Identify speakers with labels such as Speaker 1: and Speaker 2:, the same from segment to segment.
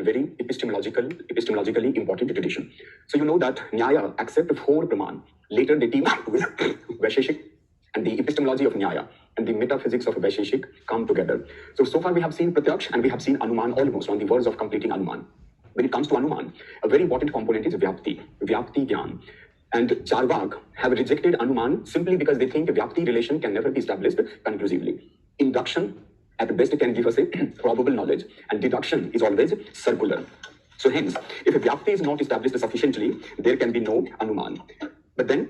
Speaker 1: very epistemologically important tradition. So you know that Nyaya accept 4 Praman. Later they team up with Vaisheshik, and the epistemology of Nyaya and the metaphysics of Vaisheshik come together. So far we have seen Pratyaksh and we have seen Anuman almost on the verge of completing Anuman. When it comes to Anuman, a very important component is Vyapti Gyan. And Charvak have rejected Anuman simply because they think a Vyapti relation can never be established conclusively. Induction at best can give us a probable knowledge, and deduction is always circular. So hence, if a Vyapti is not established sufficiently, there can be no Anuman. But then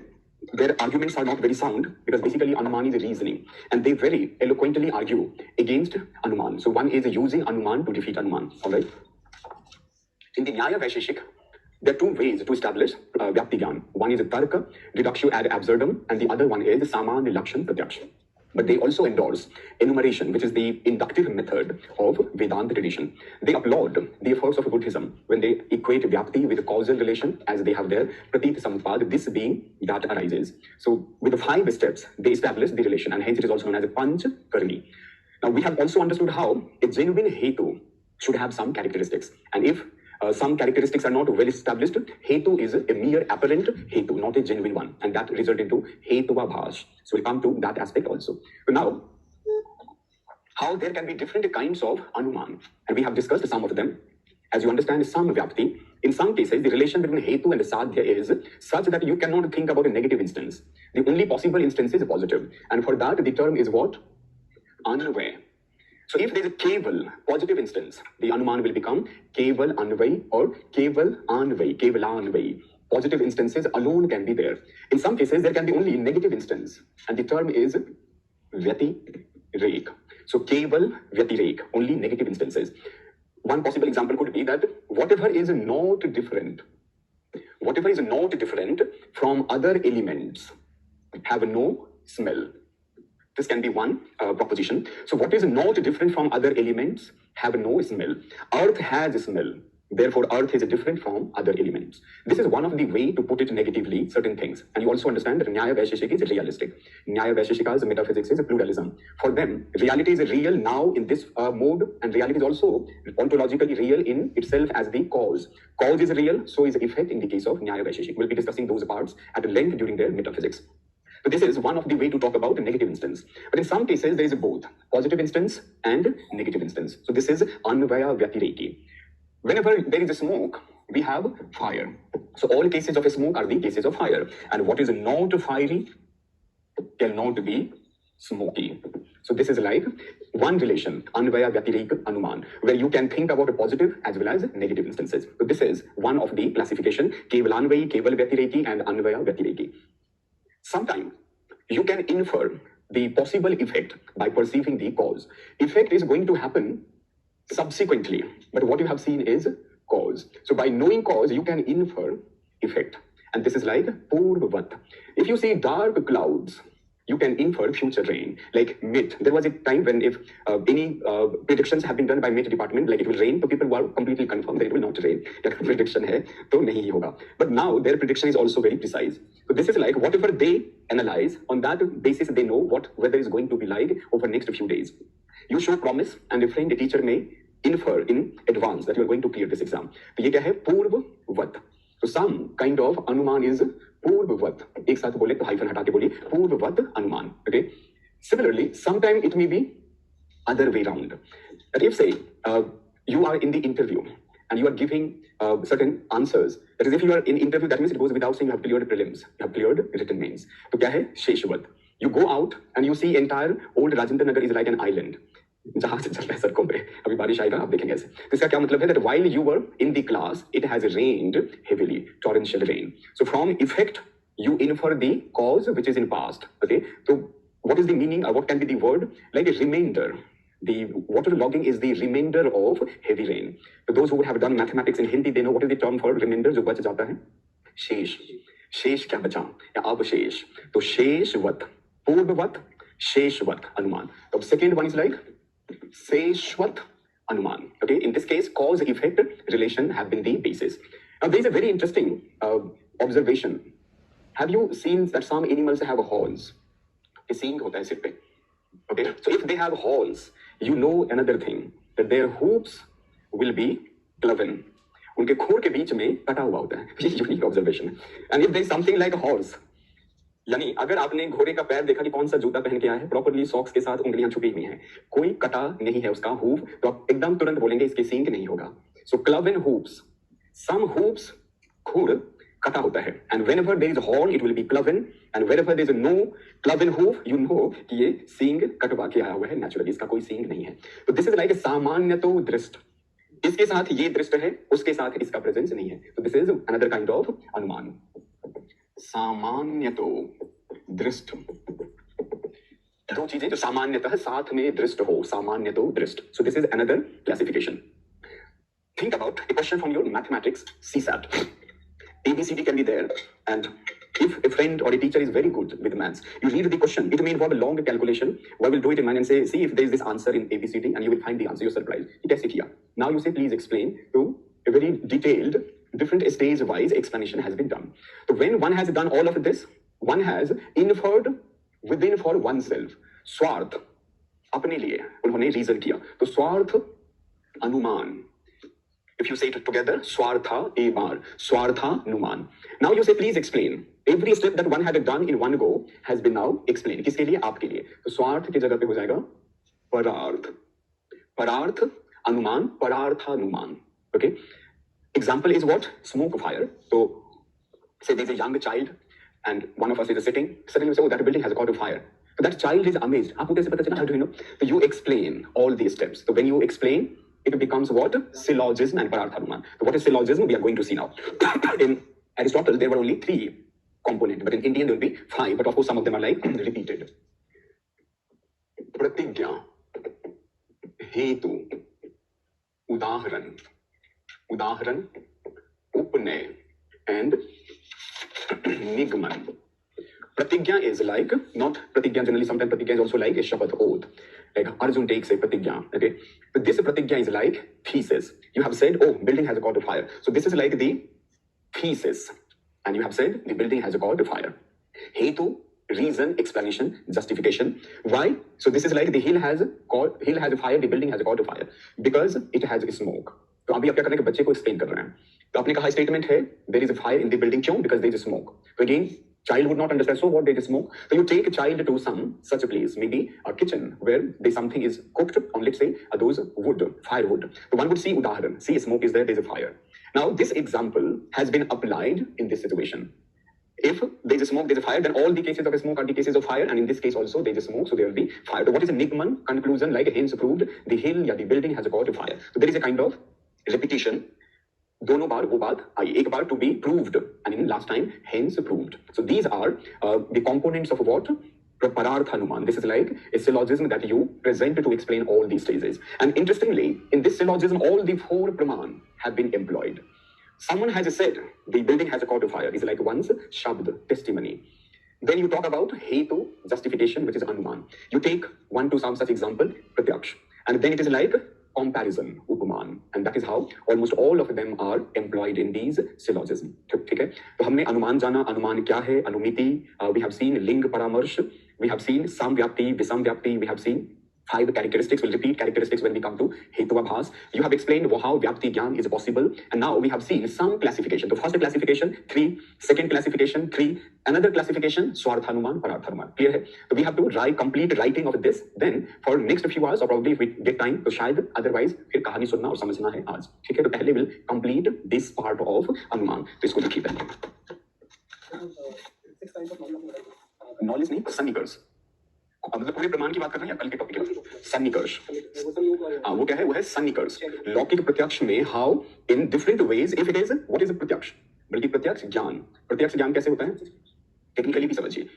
Speaker 1: their arguments are not very sound, because basically Anuman is a reasoning, and they very eloquently argue against Anuman. So one is using Anuman to defeat Anuman. All right. In the Nyaya Vaisheshik, there are 2 ways to establish Vyapti Gyan. One is Tarka, reductio ad absurdum, and the other one is Samanya Lakshan Pratyaksh. But they also endorse enumeration, which is the inductive method of Vedanta tradition. They applaud the efforts of Buddhism when they equate Vyapti with a causal relation, as they have their Pratit Sampad, this being that arises. So with the 5 steps, they establish the relation, and hence it is also known as a Panch Karni. Now we have also understood how a genuine Hetu should have some characteristics. And if some characteristics are not well established, Hetu is a mere apparent Hetu, not a genuine one, and that results into Hetuva Bhash. So we'll come to that aspect also. So now, how there can be different kinds of Anuman, and we have discussed some of them. As you understand, some Vyapti, in some cases, the relation between Hetu and Sadhya is such that you cannot think about a negative instance. The only possible instance is positive, and for that the term is what? Anvay. So if there is a Keval, positive instance, the Anuman will become Keval Anvay or Keval Anvay, Kevalanvay. Positive instances alone can be there. In some cases, there can be only negative instance, and the term is Vyatirek. So Keval Vyatirek, only negative instances. One possible example could be that whatever is not different from other elements have no smell. This can be one proposition. So what is not different from other elements have no smell. Earth has a smell. Therefore, earth is different from other elements. This is one of the way to put it negatively, certain things. And you also understand that Nyaya Vaisheshika is realistic. Nyaya Vaisheshika's metaphysics is a pluralism. For them, reality is real now in this mode, and reality is also ontologically real in itself as the cause. Cause is real, so is effect in the case of Nyaya Vaisheshika. We'll be discussing those parts at length during their metaphysics. So this is one of the way to talk about a negative instance. But in some cases, there is both positive instance and negative instance. So this is Anvaya Vyatireki. Whenever there is a smoke, we have fire. So all cases of a smoke are the cases of fire. And what is not fiery cannot be smoky. So this is like one relation, Anvaya Vyatireka Anuman, where you can think about a positive as well as negative instances. So this is one of the classification, Kevalanvayi, Keval Vyatireki, and Anvaya Vyatireki. Sometimes you can infer the possible effect by perceiving the cause. Effect is going to happen subsequently, but what you have seen is cause. So by knowing cause, you can infer effect. And this is like Purvat. If you see dark clouds, you can infer future rain. Like MIT, there was a time when if any predictions have been done by MIT department, like it will rain, so people were completely confirmed that it will not rain. That prediction hai, to nahi hoga. But now their prediction is also very precise. So this is like whatever they analyze, on that basis they know what weather is going to be like over next few days. You show promise, and a friend, a teacher may infer in advance that you are going to clear this exam. So ये क्या है? पूर्ववत. So some kind of anuman is पूर्ववत. एक साथ बोले तो hyphen हटा के बोलिए पूर्ववत अनुमान. Okay. Similarly, sometimes it may be other way round. That if say you are in the interview and you are giving certain answers. That is, if you are in interview, that means it goes without saying you have cleared prelims, you have cleared written mains. तो क्या है? शेषवत. You go out and you see entire old Rajendra Nagar is like an island. जहाज चल रहा है सड़कों पे, अभी बारिश आएगा, आप देखेंगे ऐसे. तो इसका क्या मतलब है? That while you were in the class, it has rained heavily, torrential rain. So from effect, you infer the cause which is in past. Okay. So what is the meaning, or what can be the word? Like a remainder. The water logging is the remainder of heavy rain. So those who have done mathematics in Hindi, they know what is the term for remainder जो बच जाता है. शेष. शेष क्या बचा? या अवशेष. तो शेषवत, पूर्ववत, शेषवत अनुमान. तो second one is like Seshwat Anuman. Okay, in this case, cause effect relation have been the basis. Now, there is a very interesting observation. Have you seen that some animals have horns? Seeing hota hai sir pe. Okay, so if they have horns, you know another thing, that their hooves will be क्लवन, उनके खोर के बीच में कटा हुआ होता है। ये unique observation है। And if there is something like a horse, यानी अगर आपने घोड़े का पैर देखा कि कौन सा जूता पहन के आया है, प्रॉपरली सॉक्स के साथ उंगलियां छुपी हुई हैं, कोई कटा नहीं है उसका हूफ, तो आप एकदम तुरंत बोलेंगे इसके सींग नहीं होगा। सो क्लवन हूफ्स, सम हूफ्स, खुर कटा होता है, and whenever there is horn it will be cloven, and whenever there is no cloven hoof you know कि ये सींग कटवा के आया हुआ है नेचुरली, इसका कोई सींग नहीं है। तो दिस इज लाइक सामान्यतो दृष्ट, इसके साथ ये दृष्ट है, उसके साथ इसका प्रेजेंस नहीं है। तो this is another kind of अनुमान। सामान्यतो दृष्ट, दो चीजें जो सामान्यतः साथ में दृष्ट हो, सामान्यतो दृष्ट। So this is another classification. Think about a question from your mathematics CSAT. ABCD can be there, and if a friend or a teacher is very good with maths, you read the question. It may involve a long calculation. Well, we'll do it in mind and say, see if there is this answer in ABCD, and you will find the answer. You're surprised. It has it here. Now you say, please explain. So a very detailed, different stage-wise explanation has been done. So when one has done all of this, one has inferred within for oneself. स्वार्थ अपने लिए उन्होंने reason किया, तो स्वार्थ अनुमान. If you say it together, Swartha Evar, Swartha Numan. Now you say, please explain. Every step that one had done in one go has been now explained. किसके लिए? आपके लिए. तो स्वार्थ की जगह पे हो जाएगा परार्थ. परार्थ अनुमान, परार्थानुमान. Okay. Example is what? Smoke fire. So say there's a young child and one of us is sitting. Suddenly we say, oh, that building has caught a fire. So that child is amazed. आपको कैसे पता चला? How do you know? So you explain all these steps. So when you explain, it becomes what? Syllogism and pararthanuman. So what is syllogism? We are going to see now. In Aristotle, there were only 3 components, but in Indian, there will be 5. But of course, some of them are like repeated. Pratigya, hetu, udaharan, udaharan, upnay, and nigman. Pratigya is like, not pratigya generally, sometimes pratigya is also like a Shabbat oath. Like Arjun takes a pratigya, okay? But this pratigya is like thesis. You have said, oh, building has caught a fire. So this is like the thesis. And you have said, the building has caught a fire. Hetu, reason, explanation, justification. Why? So this is like the hill has a fire, the building has caught a fire. Because it has smoke. तो अभी आप क्या करने के बच्चे को explain कर रहे हैं. तो आपने कहा स्टेटमेंट है, there is a fire in the building. क्यों? Because there is smoke. So again, child would not understand. So what? There is smoke. So you take a child to some such a place, maybe a kitchen where there something is cooked on, let's say, those wood, firewood. So one would see udaharan. See, smoke is there. There is a fire. Now this example has been applied in this situation. If there is smoke, there is a fire. Then all the cases of smoke are the cases of fire, and in this case also there is smoke, so there will be fire. So what is a nigman conclusion? Like hence proved, the hill या the building has caught a fire. So there is a kind of repetition. दोनों बार वो बात आई, एक बार to be proved and in last time hence proved. So these are the components of what? Pararthanuman. This is like a syllogism that you present to explain all these stages. And interestingly, in this syllogism, all the 4 praman have been employed. Someone has said the building has caught a fire. It's like one's shabd, testimony. Then you talk about hetu, justification, which is anuman. You take one to some such example, pratyaksh. And then it is like comparison, upaman, and that is how almost all of them are employed in these syllogism. ठीक है? तो हमने अनुमान जाना, अनुमान क्या है, अनुमिति, we have seen ling paramarsh, we have seen samvyapti, visamvyapti, we have seen 5 characteristics. We'll repeat characteristics when we come to Hetuvabhas. You have explained how Vyapti Gyan is possible, and now we have seen some classification. So first classification 3, second classification 3, another classification Swarthanuman, Pararthanuman. Clear है? So we have to write complete writing of this. Then for next few hours, or probably if we get time, तो शायद otherwise फिर कहानी सुनना और समझना है आज. ठीक है? तो पहले we'll complete this part of अनुमान. तो इसको लिखिए पहले. Knowledge नहीं, सन्निकर्ष. अब मतलब पूरे प्रमाण की बात कर रहे हैं या कल के टॉपिक की? सन्निकर्ष. हाँ, वो क्या है? वो है सन्निकर्ष. लौकिक प्रत्यक्ष में how in different ways if it is what is प्रत्यक्ष, बल्कि प्रत्यक्ष ज्ञान. प्रत्यक्ष ज्ञान कैसे होता है? टेक्निकली भी समझिए.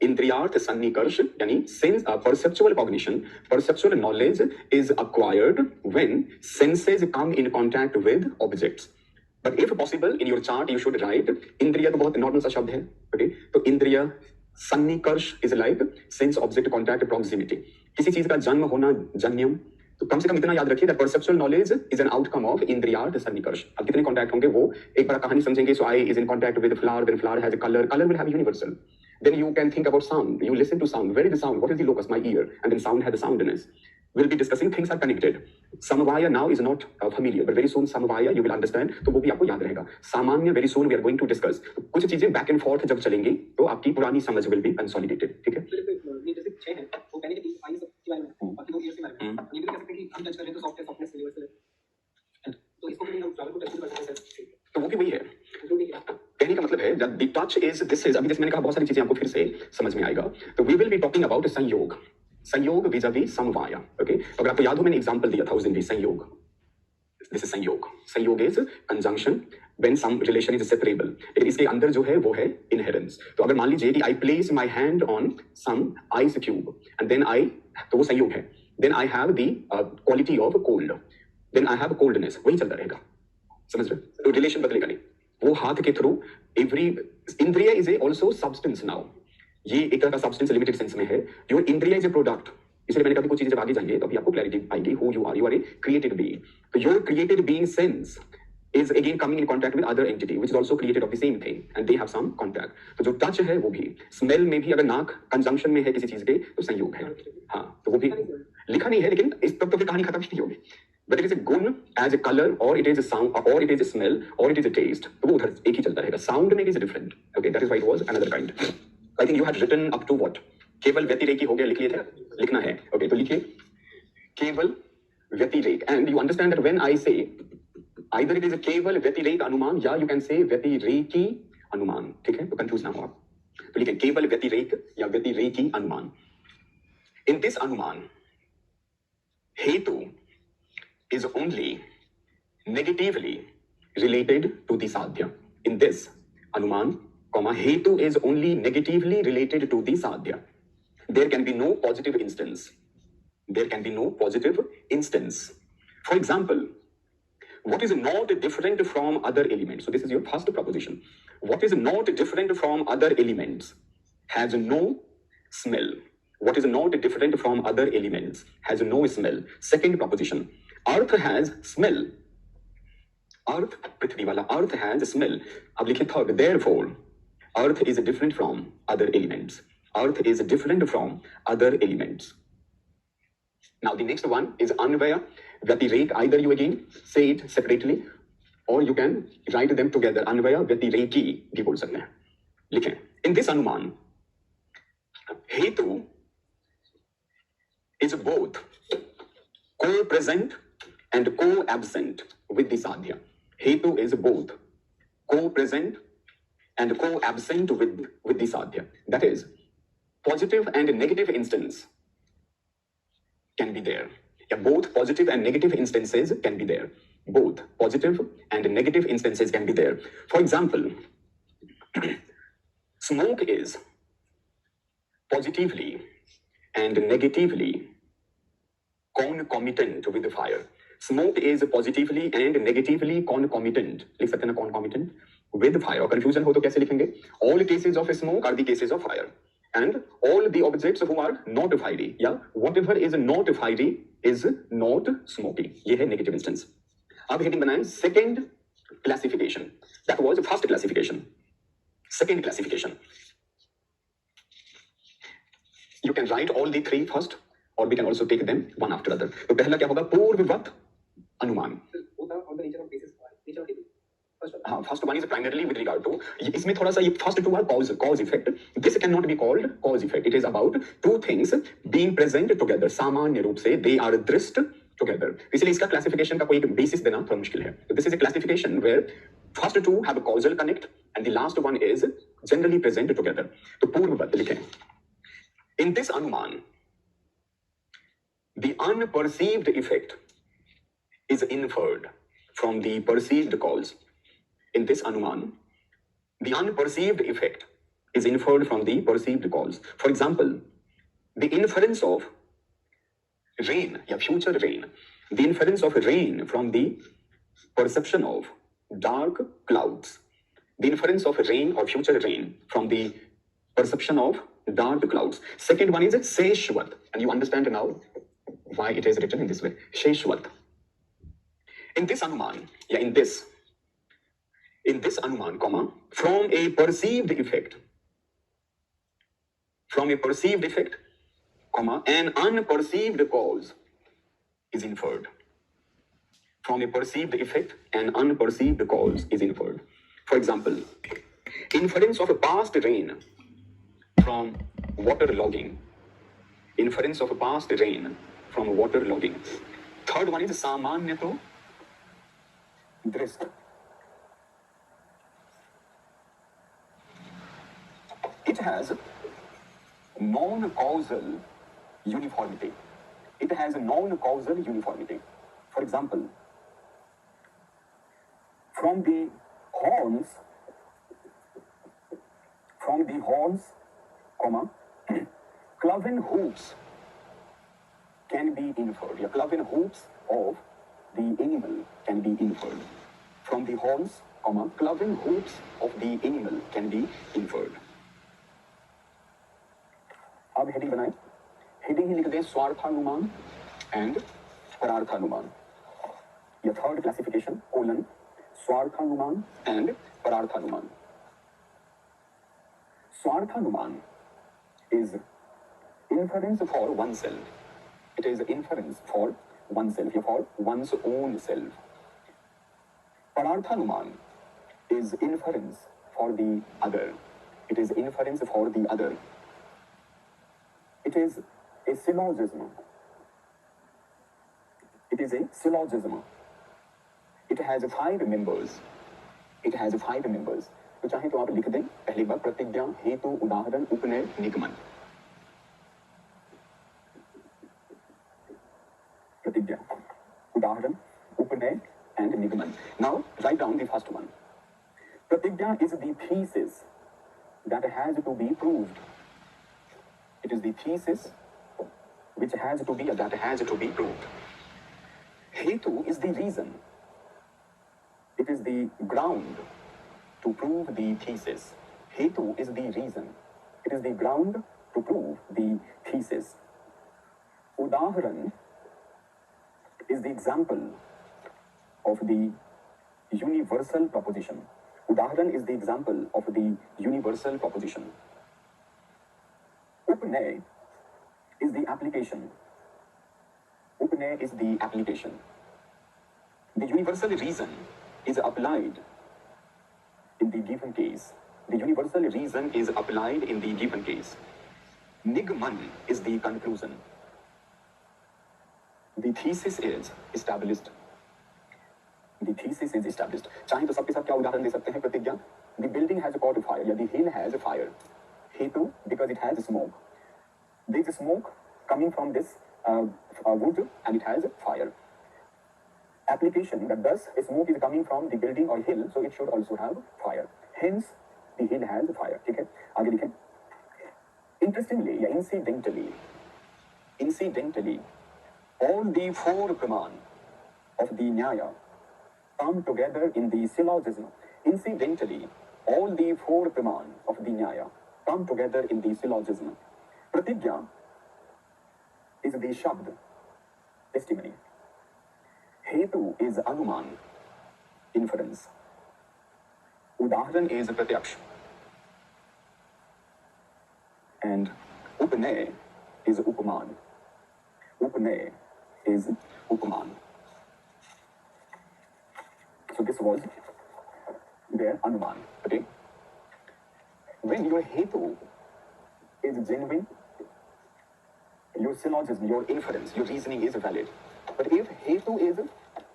Speaker 1: इंद्रियार्थ सन्निकर्ष यानी sense perceptual cognition, perceptual knowledge is acquired when senses come in contact with objects. But if possible in your chart you should write इंद्रिय. तो बहुत नॉर्मल सा शब्द है. ओके, तो इंद्रिय सन्निकर्ष is like sense object contact proximity. किसी चीज का जन्म होना, जन्यम. तो कम से कम इतना याद रखिए that perceptual knowledge is an outcome of इंद्रियार्थ सन्निकर्ष. अब कितने कॉन्टैक्ट होंगे वो एक बार कहानी समझेंगे. So eye is in contact with flower, then flower has a colour, colour will have universal. Then you can think about sound. You listen to sound. Where is the sound? What is the locus? My ear. And then sound has a soundness. We'll be discussing things are connected. समवाय now is not familiar, but very soon समवाय you will understand, तो वो भी आपको याद रहेगा. सामान्य very soon we are going to discuss. तो कुछ चीजें back and forth जब चलेंगी तो आपकी पुरानी समझ will be consolidated. ठीक है? ये जैसे 6 है, वो पहले के 3 आई सब के बारे में, बाकी 2 ईयर के बारे में. ये भी कह सकते हैं कि हम टच कर रहे हैं तो सॉफ्टनेस यूनिवर्सल है. तो इसको भी हम ट्रैवल को टच कर सकते हैं. तो वो भी वही है. कहने का मतलब है जब the touch is this is, अभी जैसे मैंने कहा बहुत सारी चीजें आपको फिर से समझ में आएगा. तो we will be talking about samyoga. Samyoga vis-a-vis समवाय. ओके, अगर आपको याद हो मैंने एग्जांपल दिया था उस दिन भी. संयोग, this is samyoga. Samyoga is conjunction when some relation is separable. लेकिन इसके अंदर जो है वो है इनहेरेंस. तो अगर मान लीजिए कि I place my hand on some ice cube and then I, तो वो संयोग है. Then I have the quality of cold, then I have coldness. वही चलता रहेगा. समझ रहे? तो रिलेशन बदलेगा नहीं. वो हाथ के थ्रू एवरी इंद्रिय is a also substance. Now ये एक तरह का सब्सटेंस लिमिटेड सेंस में है. योर इंद्रिय इज ए प्रोडक्ट. इसलिए मैंने कहा कुछ चीजें जब आगे जाएंगे तो अभी आपको क्लैरिटी आएगी. Who you are a created being. तो your created being sense is again coming in contact with other entity which is also created of the same thing and they have some contact. तो जो touch है वो भी, smell में भी अगर नाक कंजंक्शन में है किसी चीज के तो संयोग है. हाँ, तो वो भी लिखा नहीं है, लेकिन इस तब तो फिर कहानी खत्म नहीं होगी. But it is a gun as a color or it is a sound or it is a smell or it is a taste. तो वो उधर एक ही चलता रहेगा. साउंड में is different. Okay, that is why it was another kind. I think you had written up to what? केवल व्यतिरेकी हो गया लिख लिए थे, लिखना है. Okay, तो लिखिए केवल व्यतिरेक. And you understand that when I say either it is a केवल व्यतिरेक अनुमान या you can say व्यतिरेकी अनुमान. ठीक है, तो कंफ्यूज ना हो आप. तो लिखिए केवल व्यतिरेक या व्यतिरेकी अनुमान. In this अनुमान हेतु is only negatively related to the sadhya. In this anuman, comma, hetu is only negatively related to the sadhya. There can be no positive instance. There can be no positive instance. For example, what is not different from other elements? So this is your first proposition. What is not different from other elements has no smell. What is not different from other elements has no smell. Second proposition. Earth has smell. Earth, पृथ्वी वाला, Earth has smell. अब लिखिए third. Therefore, Earth is different from other elements. Earth is different from other elements. Now the next one is Anvaya, Vyatirek. Either you again say it separately or you can write them together. Anvaya, Vyatireki भी बोल सकते हैं. लिखें. In this Anuman, Hetu is both co-present and co-absent with the sadhya. Hetu is both co-present and co-absent with the sadhya. That is, positive and negative instance can be there. Yeah, both positive and negative instances can be there. Both positive and negative instances can be there. For example, smoke is positively and negatively concomitant with the fire. Smoke is positively and negatively concomitant. लिख सकते हैं ना concomitant with fire. और confusion हो तो कैसे लिखेंगे? All cases of smoke are the cases of fire. And all the objects who are not fiery, yeah, whatever is not fiery is not smoky. ये है negative instance. अब heading बनाएं second classification. That was the first classification. Second classification. You can write all the three first, or we can also take them one after other. तो पहला क्या होगा? पूर्ववत अनुमान. हाँ, first one is primarily with regard to, इसमें थोड़ा सा ये first two are cause effect. This can not be called cause effect. It is about two things being present together. सामान्य रूप से दे आर दृष्ट टुगेदर. इसलिए इसका क्लासिफिकेशन का कोई एक बेसिस देना थोड़ा मुश्किल है. This is a classification where first two have a causal connect and the last one is generally present together. तो पूर्ववत लिखें. In this anumana the unperceived effect is inferred from the perceived cause. In this anuman, the unperceived effect is inferred from the perceived cause. For example, the inference of rain, future rain, the inference of rain from the perception of dark clouds, the inference of rain or future rain from the perception of dark clouds. Second one is Seshwat, and you understand now why it is written in this way. Sheshwat. In this anuman, in this anuman, comma, from a perceived effect, comma, an unperceived cause is inferred. from a perceived effect and unperceived cause is inferred. For example, inference of a past rain from water logging. Inference of a past rain from water logging. Third one is samanyato drist. It has non-causal uniformity. It has a non-causal uniformity. For example, from the horns, comma, cloven hooves can be inferred. Yeah, cloven hooves of the animal can be inferred. From the horns, comma, cloven hooves of the animal can be inferred. अब heading बनाएं. Heading ही लिख दें स्वार्थानुमान and परार्थानुमान. या third classification colon स्वार्थानुमान and परार्थानुमान. Swarthanuman is inference for oneself. It is inference for oneself, for one's own self. Pararthanuman is inference for the other. It is inference for the other. It is a syllogism. It is a syllogism. It has 5 members. It has 5 members. तो चाहे तो आप लिख दें पहली बार प्रतिज्ञा हेतु उदाहरण उपनय निगमन. प्रतिज्ञा उदाहरण उपनय and निगमन. Now write down the first one. Pratigya is the thesis that has to be proved. It is the thesis which has to be proved. Hetu is the reason. It is the ground to prove the thesis. Hetu is the reason. It is the ground to prove the thesis. Udaharan is the example of the universal proposition. Udaharan is the example of the universal proposition. Upnay is the application. Upnay is the application. The universal reason is applied in the given case. The universal reason is applied in the given case. Nigman is the conclusion. The thesis is established. The thesis is established. चाहे तो सबके सब क्या उदाहरण दे सकते हैं प्रतिज्ञा. The building has caught fire. या the hill has a fire. Hetu because it has smoke. There is smoke coming from this wood and it has fire. Application that thus smoke is coming from the building or hill, so it should also have fire. Hence, the hill has fire. ठीक है? आगे लिखें. Interestingly, या incidentally, all the 4 praman of the Nyaya come together in the syllogism. Incidentally, all the 4 praman of the Nyaya come together in the syllogism. Pratigya is the shabd, testimony. Hetu is anuman, inference. Udaharan is pratyaksh. And upnay is upaman. Upnay is upaman. So this was their anuman. Okay? When your hetu is genuine, your syllogism, your inference, your reasoning is valid. But if hetu is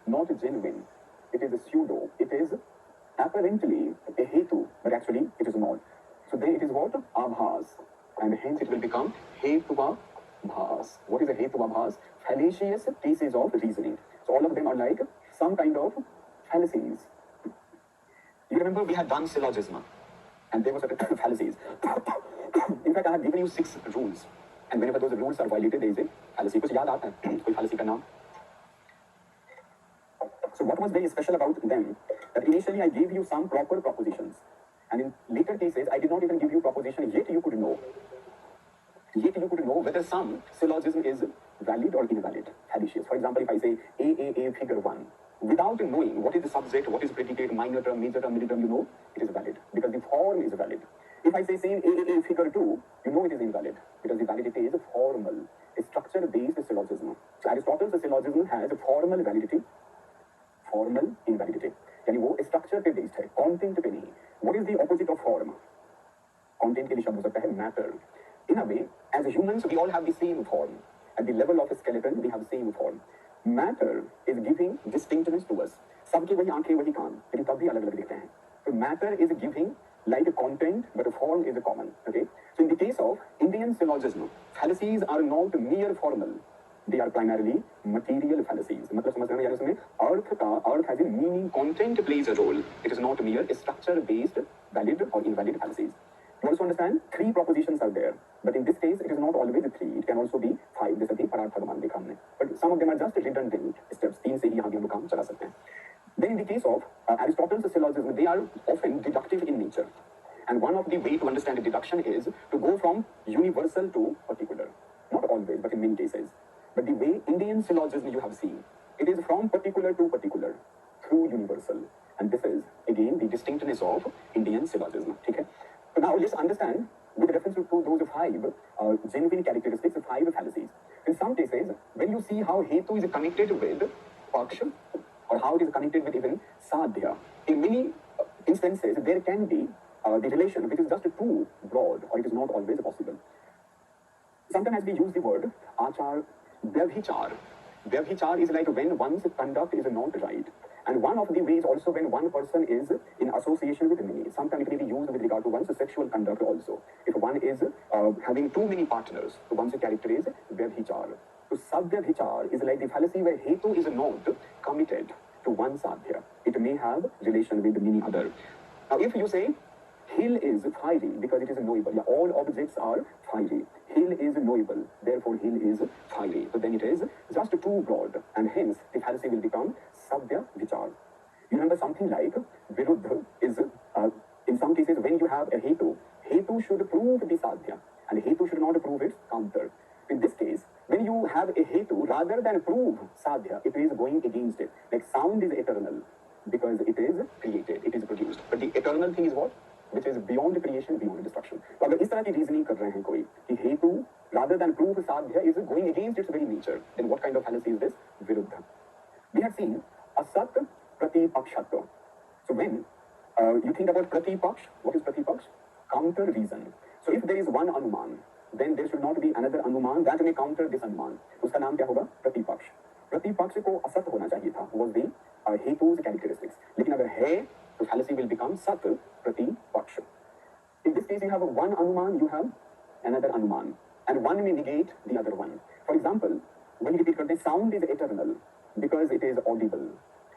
Speaker 1: not genuine, it is a pseudo, it is apparently a hetu, but actually it is not. So then it is what? Abhas. And hence it will become hetuva bhas. What is a hetuva bhas? Fallacious pieces of reasoning. So all of them are like some kind of fallacies. You remember we had done syllogism and there were certain fallacies. In fact, I have given you 6 rules. And whenever those rules are violated, there is a fallacy. कुछ याद आता है कोई fallacy का नाम? So what was very special about them? That initially I gave you some proper propositions. And in later cases, I did not even give you proposition, yet you could know. Yet you could know whether some syllogism is valid or invalid, fallacious. For example, if I say A figure 1, without knowing what is the subject, what is predicate, minor term, major term, middle term, you know it is valid because the form is valid. If I say same A figure 2, you know it is invalid because the validity is formal, a structure-based syllogism. So Aristotle's syllogism has a formal validity formal invalidity, यानी वो structure पे based है, content पे नहीं। What is the opposite of form? Content के लिए शब्द हो सकता है matter. In a way as humans we all have the same form, at the level of skeleton we have same form. Matter is giving distinctness to us, सबकी वही आंखें वही कान, लेकिन तब भी अलग अलग दिखते हैं। तो matter is giving like a content, but a form is a common. Okay, so in the case of Indian syllogism, fallacies are not mere formal; they are primarily material fallacies. मतलब समझ रहे हैं यार, इसमें अर्थ has a meaning, content plays a role. It is not mere structure-based valid or invalid fallacies. You also understand 3 propositions are there, but in this case it is not always 3. It can also be 5. जैसे कि परार्थगमान देखा हमने, but some of them are just redundant steps. 3 से ही यहाँ भी हम काम चला सकते हैं. Then in the case of Aristotle's syllogism, they are often deductive in nature. And one of the way to understand a deduction is to go from universal to particular. Not always, but in many cases. But the way Indian syllogism you have seen, it is from particular to particular through universal. And this is again the distinctness of Indian syllogism. Okay? So now let's understand with reference to those 5 genuine characteristics, 5 fallacies. In some cases, when you see how hetu is connected with paksha, or how it is connected with even sadhya, in many instances there can be the relation which is just too broad, or it is not always possible. Sometimes we use the word achar vyabhichar. Vyabhichar is like when one's conduct is not right, and one of the ways also when one person is in association with many. Sometimes it may be used with regard to one's sexual conduct also. If one is having too many partners, so one's character is vyabhichar. So sadhyabhichar is like the fallacy where hetu is not committed to one sadhya. It may have relation with many other. Now if you say hill is fiery because it is knowable, yeah, all objects are fiery. Hill is knowable, therefore hill is fiery. So then it is just too broad, and hence the fallacy will become sadhyabhichar. You remember something like viruddha is in some cases when you have a hetu should prove the sadhya, and hetu should not prove its counter. In this case, when you have a hetu, rather than prove sadhya, it is going against it. Like sound is eternal because it is created, it is produced. But the eternal thing is what? Which is beyond creation, beyond destruction. तो अगर इस तरह की reasoning कर रहे हैं कोई कि हेतु rather than prove sadhya is going against its very nature, then what kind of fallacy is this? Viruddha. We have seen asat pratipakshatva. So when you think about pratipaksh, what is pratipaksh? Counter reason. So if there is one anuman, then there should not be another anuman that may counter this anuman. उसका नाम क्या होगा? प्रतिपक्ष. प्रतिपक्ष को असत होना चाहिए था, was the hetu's characteristics. लेकिन अगर है तो fallacy will become सत प्रतिपक्ष. In this case you have one anuman, you have another anuman, and one may negate the other one. For example, when you repeat करते हैं sound is eternal because it is audible,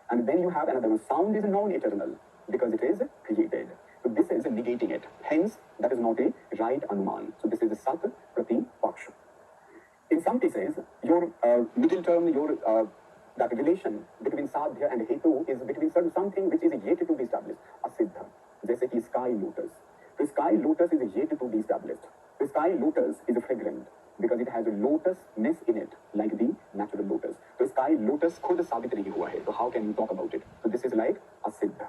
Speaker 1: and then you have another one, sound is non-eternal because it is created. So this is negating it. Hence, that is not a right anuman. So this is a sat pratipaksha. In some cases, your middle term, your that relation between sadhya and hetu is between something which is yet to be established. Asiddha. जैसे कि sky lotus. So sky lotus is yet to be established. The sky lotus is fragrant because it has a lotusness in it, like the natural lotus. So sky lotus खुद साबित नहीं हुआ है. So how can you talk about it? So this is like asiddha.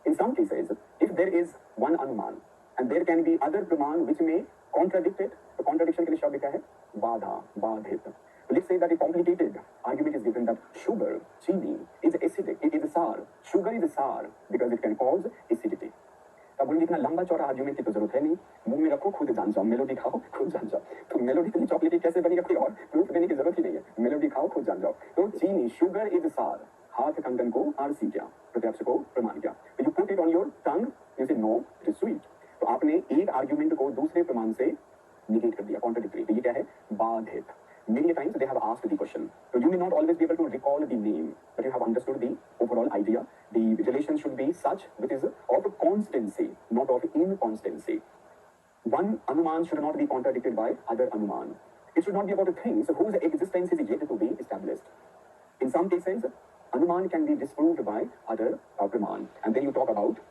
Speaker 1: In some cases, if there is one anuman and there can be other praman which may contradict it, तो contradiction के लिए शब्द क्या है? बाधा, बाधित. So let's say that a complicated argument is given that sugar, chini, is acidic, it is sour. Sugar is sour because it can cause acidity. तब बोलेंगे इतना लंबा चौड़ा आर्ग्यूमेंट की तो जरूरत है नहीं, मुंह में रखो खुद जान जाओ, मेलोडी खाओ खुद जान जाओ. तो मेलोडी इतनी चॉकलेटी कैसे बनेगा, कोई और प्रूफ देने की जरूरत ही नहीं है, मेलोडी खाओ खुद जान जाओ. तो चीनी, शुगर इज सार, हाथ कंकन को आरसी क्या, प्रत्यक्ष को प्रमाण क्या. You put it on your tongue, you से नो इट इज स्वीट. तो आपने एक आर्ग्यूमेंट को दूसरे प्रमाण से निगेट कर दिया, कॉन्ट्राडिक्टरी. तो ये क्या है? बाधित. Many times they have asked the question. So you may not always be able to recall the name, but you have understood the overall idea. The relation should be such which is of constancy, not of inconstancy. One anuman should not be contradicted by other anuman. It should not be about things whose existence is yet to be established. In some cases, anuman can be disproved by other praman. And then you talk about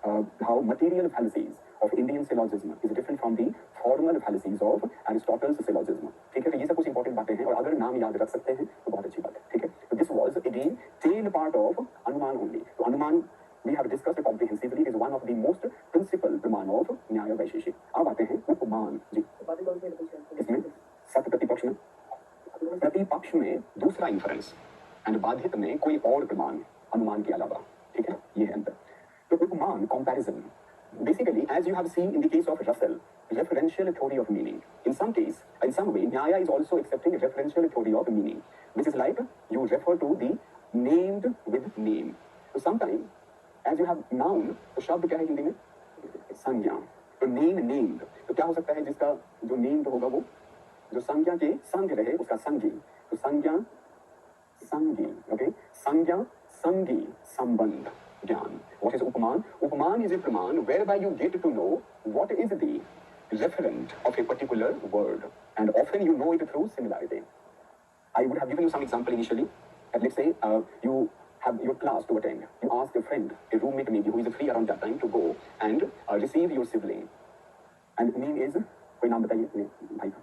Speaker 1: how material fallacies of Indian syllogism is different from the formal fallacies of Aristotle's syllogism. ठीक है, तो ये सब कुछ important बातें हैं, और अगर नाम याद रख सकते हैं तो बहुत अच्छी बात है. ठीक है, तो this was again tail part of अनुमान ओनली. तो अनुमान we have discussed comprehensively, is one of the most principal प्रमाण of न्याय वैशेषिक. अब आते हैं उपमान. जी, इसमें सत्य प्रतिपक्ष में, प्रतिपक्ष में दूसरा इंफरेंस एंड बाधित में कोई और प्रमाण. अनुमान के अलावा, ठीक है, ये है अंतर। तो उपमान comparison, basically as you have seen in the case of Russell, referential theory of meaning, in some case, in some way Nyaya is also accepting a referential theory of meaning, which is like you refer to the named with name. So sometimes as you have noun, तो शब्द क्या है हिंदी में, संज्ञा। तो name named, तो क्या हो सकता है जिसका जो नेम्ड होगा वो जो संज्ञा के संग रहे उसका संगी, तो संज्ञा संगी, okay, संज्ञा संगी संबंध ज्ञान। What is उपमान? उपमान is a प्रमाण whereby you get to know what is the referent of a particular word, and often you know it through similarity. I would have given you some example initially. And let's say you have your class to attend. You ask a friend, a roommate maybe, who is free around that time, to go and receive your sibling. And name is, कोई नाम बताइए अपने भाई का,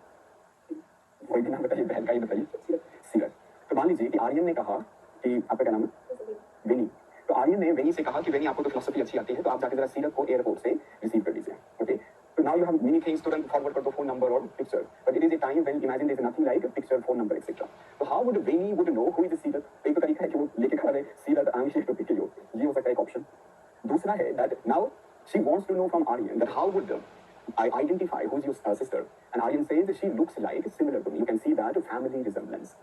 Speaker 1: कोई भी नाम बताइए, बहन का ही बताइए, सीरत। तो मान लीजिए कि आर्यन ने कहा कि आपका क्या नाम है, विनी। तो आर्यन ने वेनी से कहा कि वेनी आपको तो फिलोसफी अच्छी आती है, तो आप जाके जरा सीरत को एयरपोर्ट से रिसीव कर लीजिए, okay. So now you have many things to run forward for the phone number or picture, but it is a time when imagine there is nothing like a picture, phone number, etc. So how would Vinny would know who is Seerat? एक तो तरीका है कि वो लेके खड़ा रहे, Seerat, I am here to pick you. ये हो सकता है एक option. दूसरा है that now she wants to know from Aryan that how would I identify who is your sister, and Aryan says she looks like similar to me. You can see that family resemblance.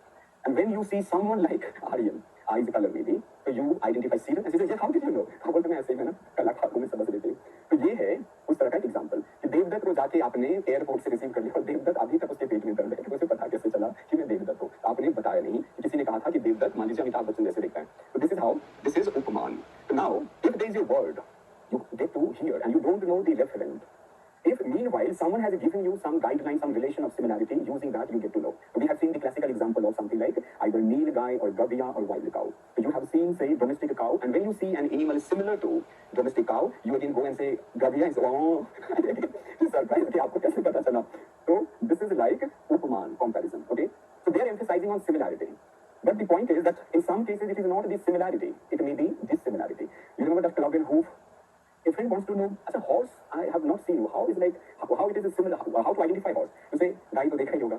Speaker 1: And when you see someone like Aryan, eyes color maybe, so you identify Seerat, and she says, yeah, how did you know? हाँ बोलते मैं ऐसे ही है ना, कलाकारों में समझ लेते हैं। तो ये है उस तरह का एग्जाम्पल कि देवदत्त को जाके आपने एयरपोर्ट से रिसीव कर लिया और देवदत्त अभी तक उसके पेट में दर्द है, तो उसे पता कैसे चला कि मैं देवदत्त हूँ? आपने बताया नहीं कि किसी ने कहा था कि देवदत्त मान लीजिए अमिताभ बच्चन जैसे दिखता है। तो this is how, this is upamana. तो now if there is a word you get to hear and you don't know the referent, if meanwhile someone has given you some guideline, some relation of similarity, using that you get to know. We have seen the classical example of something like either Nilgai or Gabia or wild cow. You have seen, say, domestic cow, and when you see an animal similar to domestic cow, you again go and say Gabia is surprised कि आपको कैसे पता चला? So this is like उपमान comparison. Okay, so they are emphasizing on similarity. But the point is that in some cases it is not this similarity; it may be dissimilarity. You remember that club and hoof? A friend wants to know, as a horse, I have not seen you. How is like how it is similar? How to identify horse? You say गाय तो देखा ही होगा.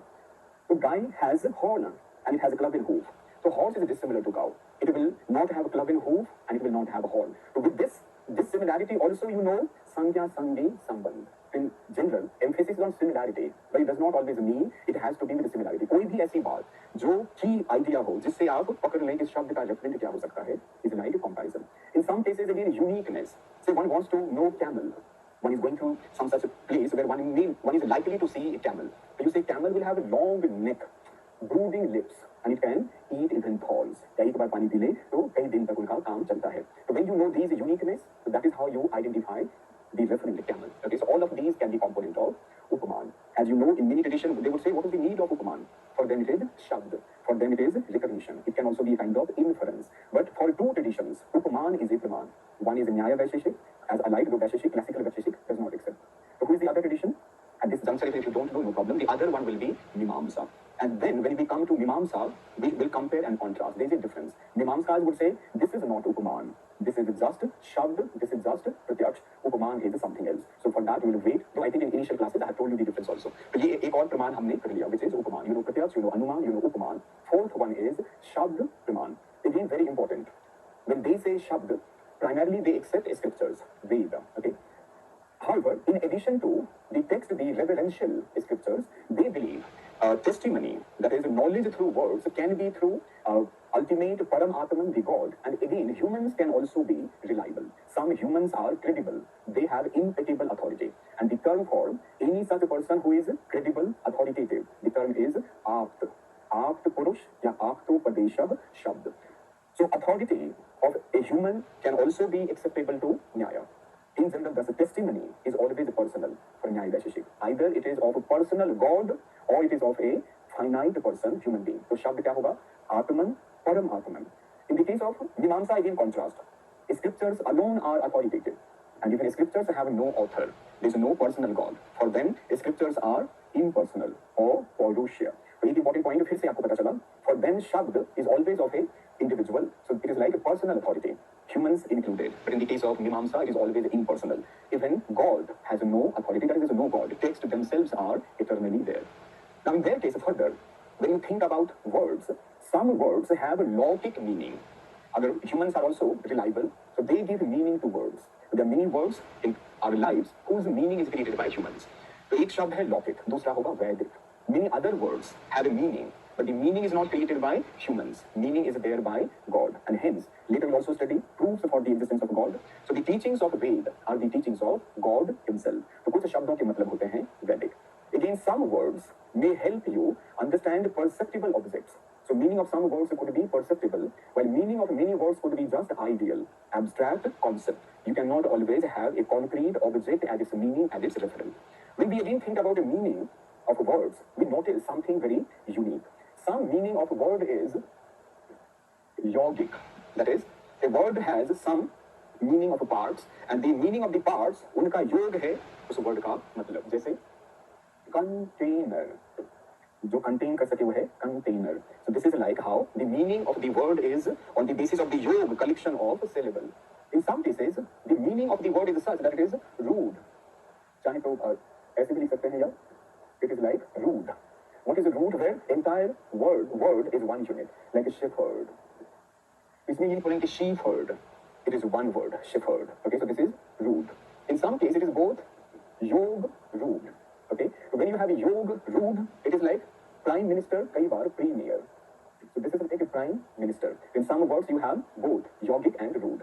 Speaker 1: So guy has a horn and it has a club and hoof. So horse is dissimilar to cow. It will not have a club and hoof and it will not have a horn. So with this similarity also you know संज्ञा संगी संबंध. In general, emphasis on similarity, but it does not always mean it has to be with similarity. कोई भी ऐसी बात जो की idea हो जिससे आप पकड़ लें कि शब्द का रेफरेंट क्या हो सकता है, is like comparison. In some cases again uniqueness. Say one wants to know camel. One is going to some such a place where one is likely to see a camel. So you say camel will have a long neck, brooding lips, and it can eat even thalls. या एक बार पानी P ले तो कई दिन तक उनका काम चलता है. So when you know these uniqueness, so that is how you identify the referent camel. Okay, so all of these can be component of upaman. As you know, in many traditions, they would say, what is the need of upaman? For them it is shabd. For them it is recognition. It can also be a kind of inference. But for two traditions, upaman is a praman. One is Nyaya Vaisheshik, as alike the Vaisheshik, classical Vaisheshik does not accept. So who is the other tradition? At this juncture, if you don't know, no problem. The other one will be Mimamsa. And then when we come to Mimamsa, we will compare and contrast. There is a difference. Mimamsas would say, this is not upaman. This is just shabd, this is just pratyaksh, upaman is something else. So for that we will wait. Though I think in initial classes I have told you the difference also. So ये एक और प्रमाण हमने कर लिया, which is upaman. You know pratyaksh, you know anuman, you know upaman. Fourth one is shabd praman. Again very important. When they say shabd, primarily they accept scriptures, Veda. Okay. However, in addition to the text, the reverential scriptures, they believe testimony, that is knowledge through words, can be through ultimate Param Atman, the God. And again, humans can also be reliable. Some humans are credible. They have impeccable authority. And the term for any such person who is credible, authoritative, the term is Apt. Apt Purush, ya Aptopadesha Shabd. So authority of a human can also be acceptable to Nyaya. In general, thus, testimony is always personal for Nyaya Vaisheshik. Either it is of a personal God or it is of a finite person, human being. So Shabd kya hoga? Atman, Param Atman. In the case of Mimamsa, again contrast. Scriptures alone are authoritative. And if scriptures have no author, there is no personal God. For them, scriptures are impersonal or Paurusha. So एक important point फिर से आपको पता चला. For them, Shabd is always of a individual. So it is like a personal authority. Humans included. But in the case of Mimamsa, it is always impersonal. Even God has no authority, that is, no God. Texts themselves are eternally there. Now, in their case, further, when you think about words, some words have a logic meaning. Other humans are also reliable, so they give meaning to words. There are many words in our lives whose meaning is created by humans. तो एक शब्द है लौकिक, दूसरा होगा वैदिक. Many other words have a meaning, but the meaning is not created by humans. Meaning is there by God, and hence later we'll also study proofs for the existence of God. So the teachings of Ved are the teachings of God Himself. तो कुछ शब्दों के मतलब होते हैं वैदिक. Again, some words may help you understand perceptible objects. So meaning of some words could be perceptible, while meaning of many words could be just ideal, abstract concept. You cannot always have a concrete object as its meaning, as its reference. When we again think about the meaning of words, we notice something very unique. Some meaning of a word is yogic. That is, a word has some meaning of parts, and the meaning of the parts, उनका योग है उस word का मतलब. जैसे container, जो contain कर सके वो है container. So this is like how the meaning of the word is on the basis of the yog, collection of syllable. In some cases, the meaning of the word is such that it is rude. चाहे तो ऐसे भी लिख सकते हैं या it is like rude. What is rude? Where entire word is one unit, like a shepherd. इसमें ये बोलेंगे shepherd. It is one word, shepherd. Okay, so this is rude. In some cases, it is both yog, rude. Okay, so when you have a yog, rude, it is like prime minister, कई बार premier. So this is like a prime minister. In some words, you have both yogic and rude.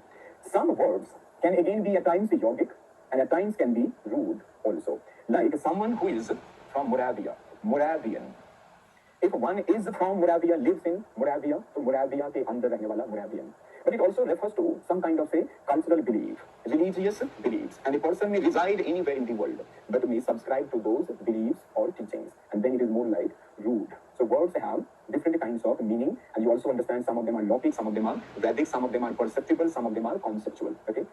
Speaker 1: Some words can again be at times yogic and at times can be rude also. Like someone who is from Moravia, Moravian. If one is from Moravia, lives in Moravia, तो Moravia के अंदर रहने वाला Moravian. But it also refers to some kind of a cultural belief, religious beliefs, and a person may reside anywhere in the world, but may subscribe to those beliefs or teachings, and then it is more like rude. So words have different kinds of meaning, and you also understand some of them are logic, some of them are Vedic, some of them are perceptible, some of them are conceptual. Okay.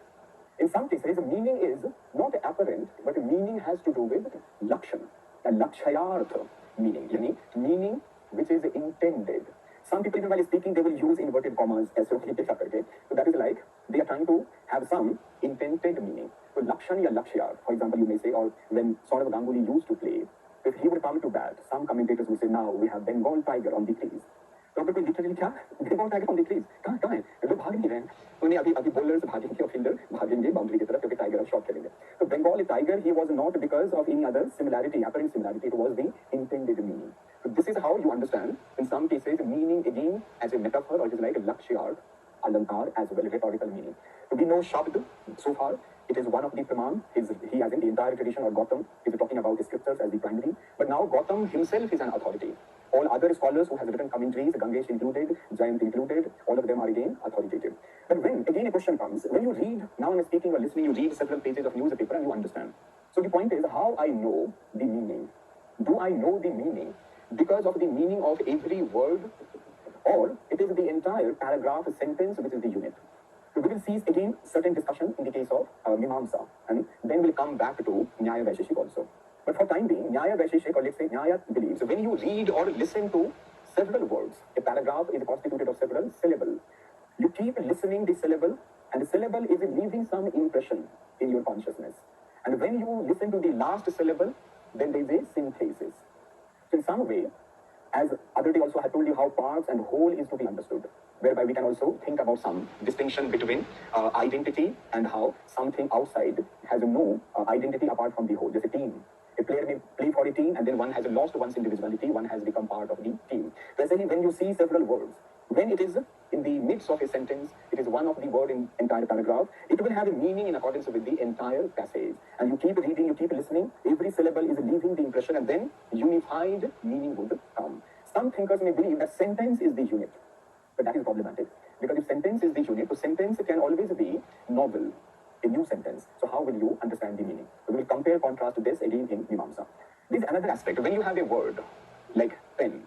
Speaker 1: In some cases, the meaning is not apparent, but the meaning has to do with lakshan, and lakshayartha meaning, meaning which is intended. Some people, even while speaking, they will use inverted commas as so that is like they are trying to have some intended meaning. So lakshan ya lakshya, for example, you may say, or when Saurav Ganguly used to play, if he would come to bat, some commentators will say, now we have Bengal tiger on the crease. तो अगर कोई literally क्या Bengal tiger on the crease कहाँ है ये लोग भाग नहीं रहे हैं तो उन्हें अभी बॉलर्स भागेंगे और फील्डर भागेंगे बाउंड्री की तरफ क्योंकि टाइगर अब शॉट करेंगे तो Bengal tiger he was not because of any other similarity apparent similarity, it was the intended meaning. So this is how you understand in some cases meaning again as a metaphor, or it is like a lakshya alankar as well, rhetorical meaning. So we know Shabd so far. It is one of the Praman. He has in the entire tradition, or Gautam is talking about the scriptures as the primary. But now Gautam himself is an authority. All other scholars who have written commentaries, Gangesh included, Jayant included, all of them are again authoritative. But when again a question comes, when you read, now I'm speaking or listening, you read several pages of newspaper and you understand. So the point is how I know the meaning. Do I know the meaning because of the meaning of every word, or it is the entire paragraph, sentence, which is the unit? So we will see again certain discussion in the case of Mimamsa, and then we'll come back to Nyaya Vaisheshik also. But for time being, Nyaya Vaisheshik, or let's say Nyaya believes, when you read or listen to several words, a paragraph is constituted of several syllables. You keep listening the syllable, and the syllable is leaving some impression in your consciousness. And when you listen to the last syllable, then there is a synthesis. So in some way, as other day also I told you how parts and whole is to be understood, whereby we can also think about some distinction between identity and how something outside has no identity apart from the whole. There's a team. A player may play for a team and then one has lost one's individuality, one has become part of the team. Basically, when you see several words, when it is in the midst of a sentence, it is one of the word in entire paragraph, it will have a meaning in accordance with the entire passage. And you keep reading, you keep listening, every syllable is leaving the impression, and then unified meaning would come. Some thinkers may believe that sentence is the unit, but that is problematic. Because if sentence is the unit, so sentence can always be novel, a new sentence. So how will you understand the meaning? So we will compare, contrast this again in Mimamsa. This is another aspect. When you have a word like pen,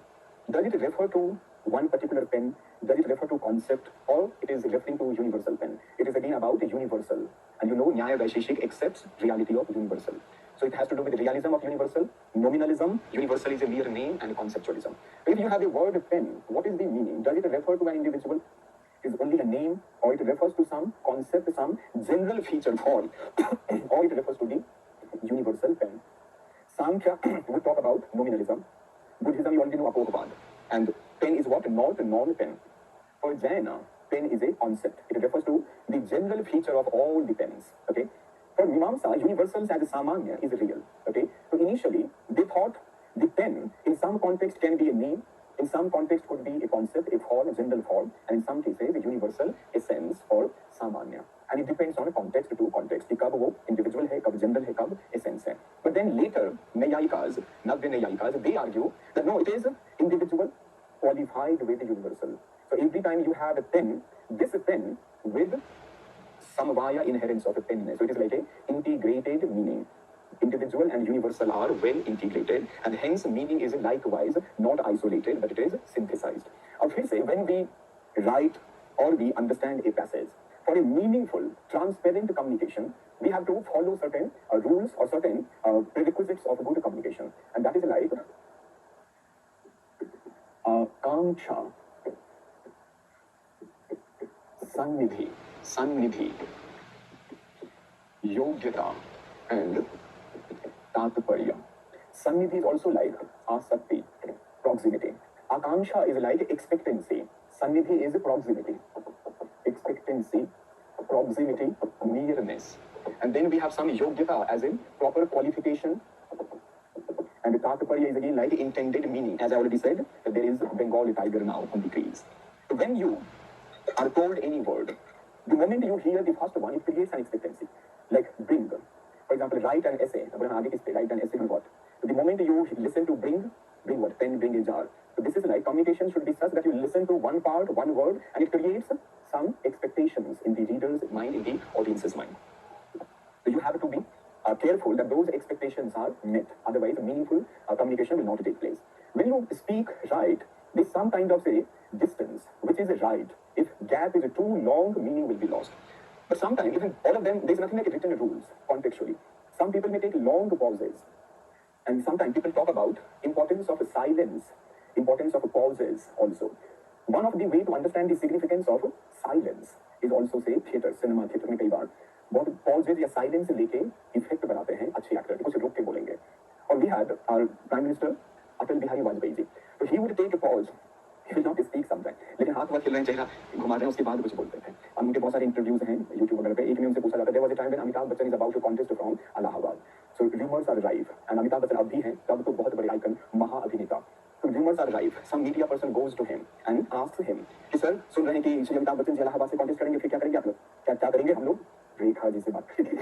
Speaker 1: does it refer to one particular pen? Does it refer to concept, or it is referring to universal pen? It is again about universal. And you know Nyaya Vaisheshik accepts reality of universal. So it has to do with realism of universal, nominalism, universal is a mere name, and conceptualism. If you have a word pen, what is the meaning? Does it refer to an individual? Is only a name, or it refers to some concept, some general feature called, or it refers to the universal pen. Sankhya would talk about nominalism. Buddhism, you already know Apohavad. And pen is what? Not non-pen. For Jaina,
Speaker 2: pen is a concept. It refers to the general feature of all the pens. Okay. For Mimamsa, universals as samanya is real. Okay. So initially, they thought the pen in some context can be a name, in some context could be a concept, a form, a general form, and in some cases, a universal essence or samanya. And it depends on a context to context. कि कब वो individual है, कब general है, कब essence है. But then later, Naiyayikas, Navya Naiyayikas, they argue that no, it is individual qualified with universal. So every time you have a pen, this pen with samvaya inherence of a penness. So it is like a integrated meaning. Individual and universal are well integrated, and hence meaning is likewise not isolated, but it is synthesized. अब फिर से when we write or we understand a passage, for a meaningful, transparent communication, we have to follow certain rules or certain prerequisites of good communication, and that is like Kamcha, Sannidhi, Yogyata, and Tatparya. Sannidhi is also like Asakti, proximity. Akanksha is like expectancy. Sannidhi is proximity. Expectancy, proximity, nearness. And then we have some Yogyata as in proper qualification. And Tatparya is again like intended meaning. As I already said, that there is Bengali tiger now on the trees. So when you are told any word, the moment you hear the first one, it creates an expectancy. Like bring. For example, write an essay. Write an essay on what? So the moment you listen to bring what? Pen, bring a jar. So this is like communication should be such that you listen to one part, one word, and it creates some expectations in the reader's mind, in the audience's mind. So you have to be careful that those expectations are met. Otherwise, meaningful communication will not take place. When you speak right, there's some kind of say distance, which is right. If gap is too long, meaning will be lost. But sometimes, even all of them, there's nothing like written rules contextually. Some people may take long pauses. And sometimes people talk about importance of silence, importance of pauses also. One of the way to understand the significance of silence is also say theater, cinema, theater में कई बार बहुत pauses या silence लेके effect बनाते हैं अच्छे actor कुछ रुक के बोलेंगे. और we had our Prime Minister Atal Bihari Vajpayee ji. So he would take a pause. He will not speak sometimes. लेकिन हाथ वाथ हिल रहे हैं, चेहरा घुमा रहे हैं, उसके बाद कुछ बोलते थे. अब उनके बहुत सारे इंटरव्यूज हैं YouTube वगैरह पे. एक में उनसे पूछा जाता है, there was a time when Amitabh Bachchan is about to contest from Allahabad. So rumors are rife. And Amitabh Bachchan अब भी हैं, तब तो बहुत बड़े आइकन, महा अभिनेता. So rumors are rife. Some media person goes to him and asks him कि सर सुन रहे हैं कि श्री अमिताभ बच्चन जी इलाहाबाद से कॉन्टेस्ट करेंगे, फिर क्या करेंगे आप लोग? क्या करेंगे हम लोग? रेखा जी से बात करेंगे.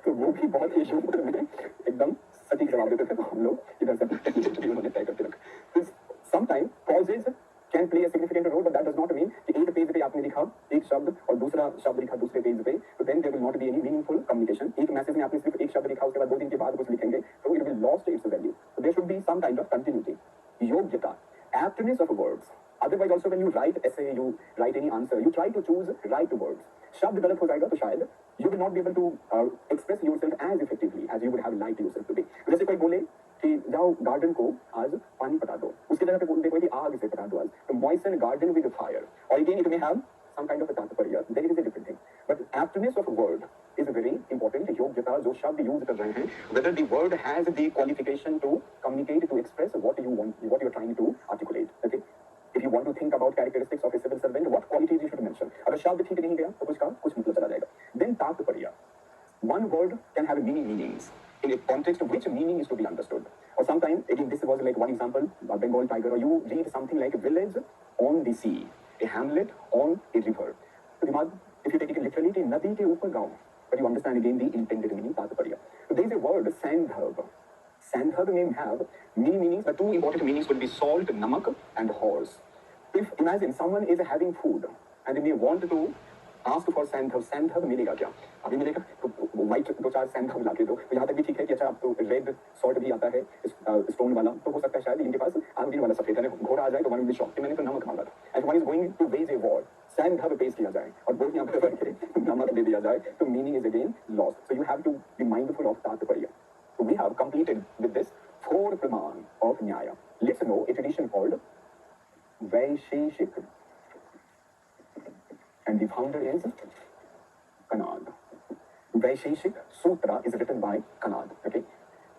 Speaker 2: तो वो भी बहुत इशू में एकदम सटीक जवाब देते थे. तो हम लोग इधर से उन्होंने तय करके रखा. Sometimes pauses can play a significant role, but that does not mean कि एक पेज पे आपने लिखा एक शब्द और दूसरा शब्द लिखा दूसरे पेज पे, तो then there will not be any meaningful communication. एक मैसेज में आपने सिर्फ एक शब्द लिखा, उसके बाद 2 दिन के बाद कुछ लिखेंगे, तो it will lost its value. So there should be some kind of continuity. Yogyata, aptness of words. Otherwise also when you write essay, you write any answer, you try to choose right words. शब्द गलत हो जाएगा तो शायद you will not be able to express yourself as effectively as you would have liked yourself to be. जैसे कोई बोले कि जाओ गार्डन को आज पानी पटा दो, उसकी जगह पे बोल दे कोई कि आग से पटा दो आज, तो moisten garden with fire, or again it may have some kind of a तात्पर्य. There is a different thing, but aptness of word is a very important. योग्यता जो शब्द यूज कर रहे हैं, whether the word has the qualification to communicate, to express what you want, what you are trying to articulate. Okay, if you want to think about characteristics of a civil servant, what qualities you should mention. अगर शब्द ठीक नहीं गया तो कुछ का कुछ मतलब चला जाएगा. Then तात्पर्य. One word can have many meanings in a context which meaning is to be understood. Or sometimes, again, this was like one example, Bengal tiger, or you read something like a village on the sea, a hamlet on a river. So, if you take it literally, nadi ke upar gaon, but you understand again the intended meaning, tatparya. So there is a word, sandharb. Sandharb may have many meanings, but 2 important meanings would be salt, namak, and horse. If imagine someone is having food and they may want to ask for sandharb, sandharb मिलेगा क्या? अभी मिलेगा तो white 2-4 सैंधव ला के दो. तो यहाँ तक भी ठीक है कि अच्छा अब तो रेड सॉल्ट भी आता है स्टोन वाला, तो हो सकता है शायद इनके पास आमदीन वाला सफेद है घोड़ा आ जाए तो वन विल शॉप कि मैंने तो नमक मांगा था. And one is going to wage a war, सैंधव पेश किया जाए और बोल यहाँ पे करके नमक दे दिया जाए, तो meaning is again lost. So you have to be mindful of tatparya. So we have completed with this 4 praman of Nyaya. Let's know a tradition called Vaisheshik. And the founder is Kanad. Vaisheshik Sutra is written by Kanad. Okay,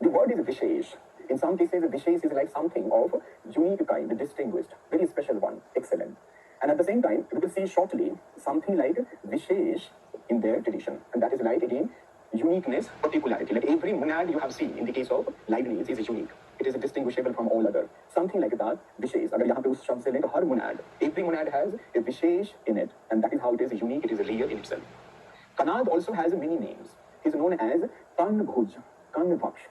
Speaker 2: the word is Vishesh. In some cases, Vishesh is like something of unique kind, distinguished, very special one, excellent. And at the same time, we will see shortly something like Vishesh in their tradition. And that is like, again, uniqueness, particularity. Like every monad you have seen in the case of Leibniz is unique. It is distinguishable from all other. Something like that, Vishesh. अगर यहाँ पे उस शब्द से लें तो हर monad, every monad has a Vishesh in it. And that is how it is unique, it is real in itself. Kanad also has many names. He is known as Kanbhuj, Kanvaksh,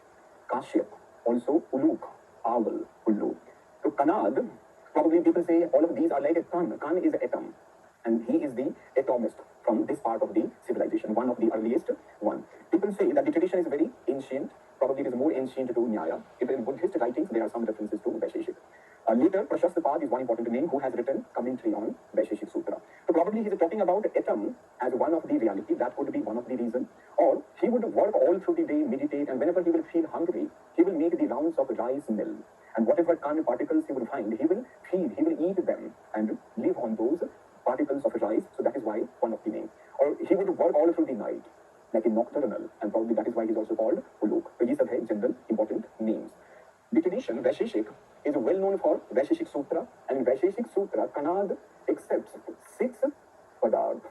Speaker 2: Kashyap, also Uluk, Owl, Ullu. So Kanad, probably people say all of these are like a Kan. Kan is atom. And he is the atomist from this part of the civilization, one of the earliest one. People say that the tradition is very ancient. Probably it is more ancient to Nyaya. Even in Buddhist writings, there are some references to Vaisheshik. Later, Prashastapad is one important name who has written commentary on Vaisheshik Sutra. So probably he is talking about atom as one of the reality. That could be one of the reasons. Or he would work all through the day, meditate, and whenever he will feel hungry, he will make the rounds of rice mill. And whatever kind of particles he will find, he will feed, he will eat them and live on those particles of rice. So that is why one of the names. Or he would work all through the night, like a nocturnal, and probably that is why he is also called Uluk. So these are general important names. The tradition, Vaisheshik, is well known for Vaisheshik Sutra, and in Vaisheshik Sutra, Kanad accepts 6 Padarth.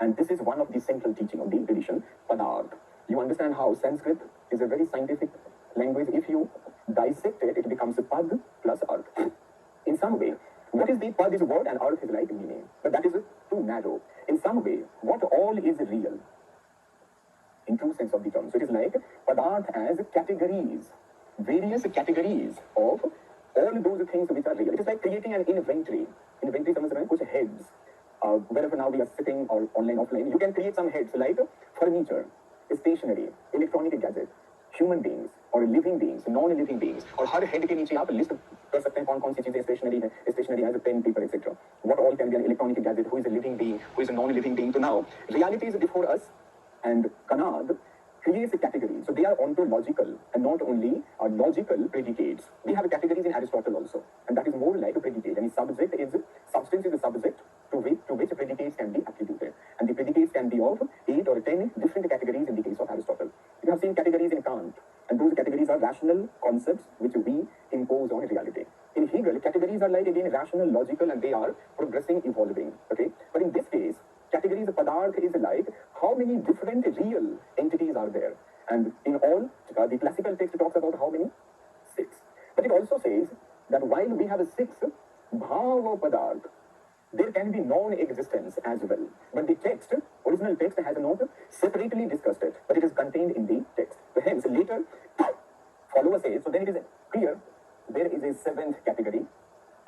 Speaker 2: And this is one of the central teaching of the tradition, Padarth. You understand how Sanskrit is a very scientific language. If you dissect it, it becomes a Pad plus Arth. In some way, what is the Pad is word and Arth is like meaning. But that is too narrow. In some way, what all is real, in true sense of the term. So it is like Padarth as categories, various categories of all those things which are real. It is like creating an inventory. Inventory समझ रहे हैं? कुछ heads. Wherever now we are sitting or online, offline, you can create some heads like furniture, stationery, electronic gadget, human beings or living beings, non-living beings. और हर head के नीचे आप list कर सकते हैं कौन-कौन सी चीजें stationery है, stationery has a pen, paper, etc. What all can be an electronic gadget? Who is a living being? Who is a non-living being? So now reality is before us, and Kanad creates a category. So they are ontological and not only logical predicates. We have categories in Aristotle also, and that is more like a predicate. And subject is substance is the subject to which predicates can be attributed, and the predicates can be of 8 or 10 different categories in the case of Aristotle. You have seen categories in Kant, and those categories are rational concepts which we impose on reality. In Hegel, categories are like again rational, logical, and they are progressing, evolving. Okay, but in this case, categories of Padarth is like how many different real entities are there. And in all, the classical text talks about how many? 6. But it also says that while we have a 6 Bhava Padarth, there can be non-existence as well. But the text, original text has not separately discussed it, but it is contained in the text. So hence, later, follower says, so then it is clear, there is a 7th category,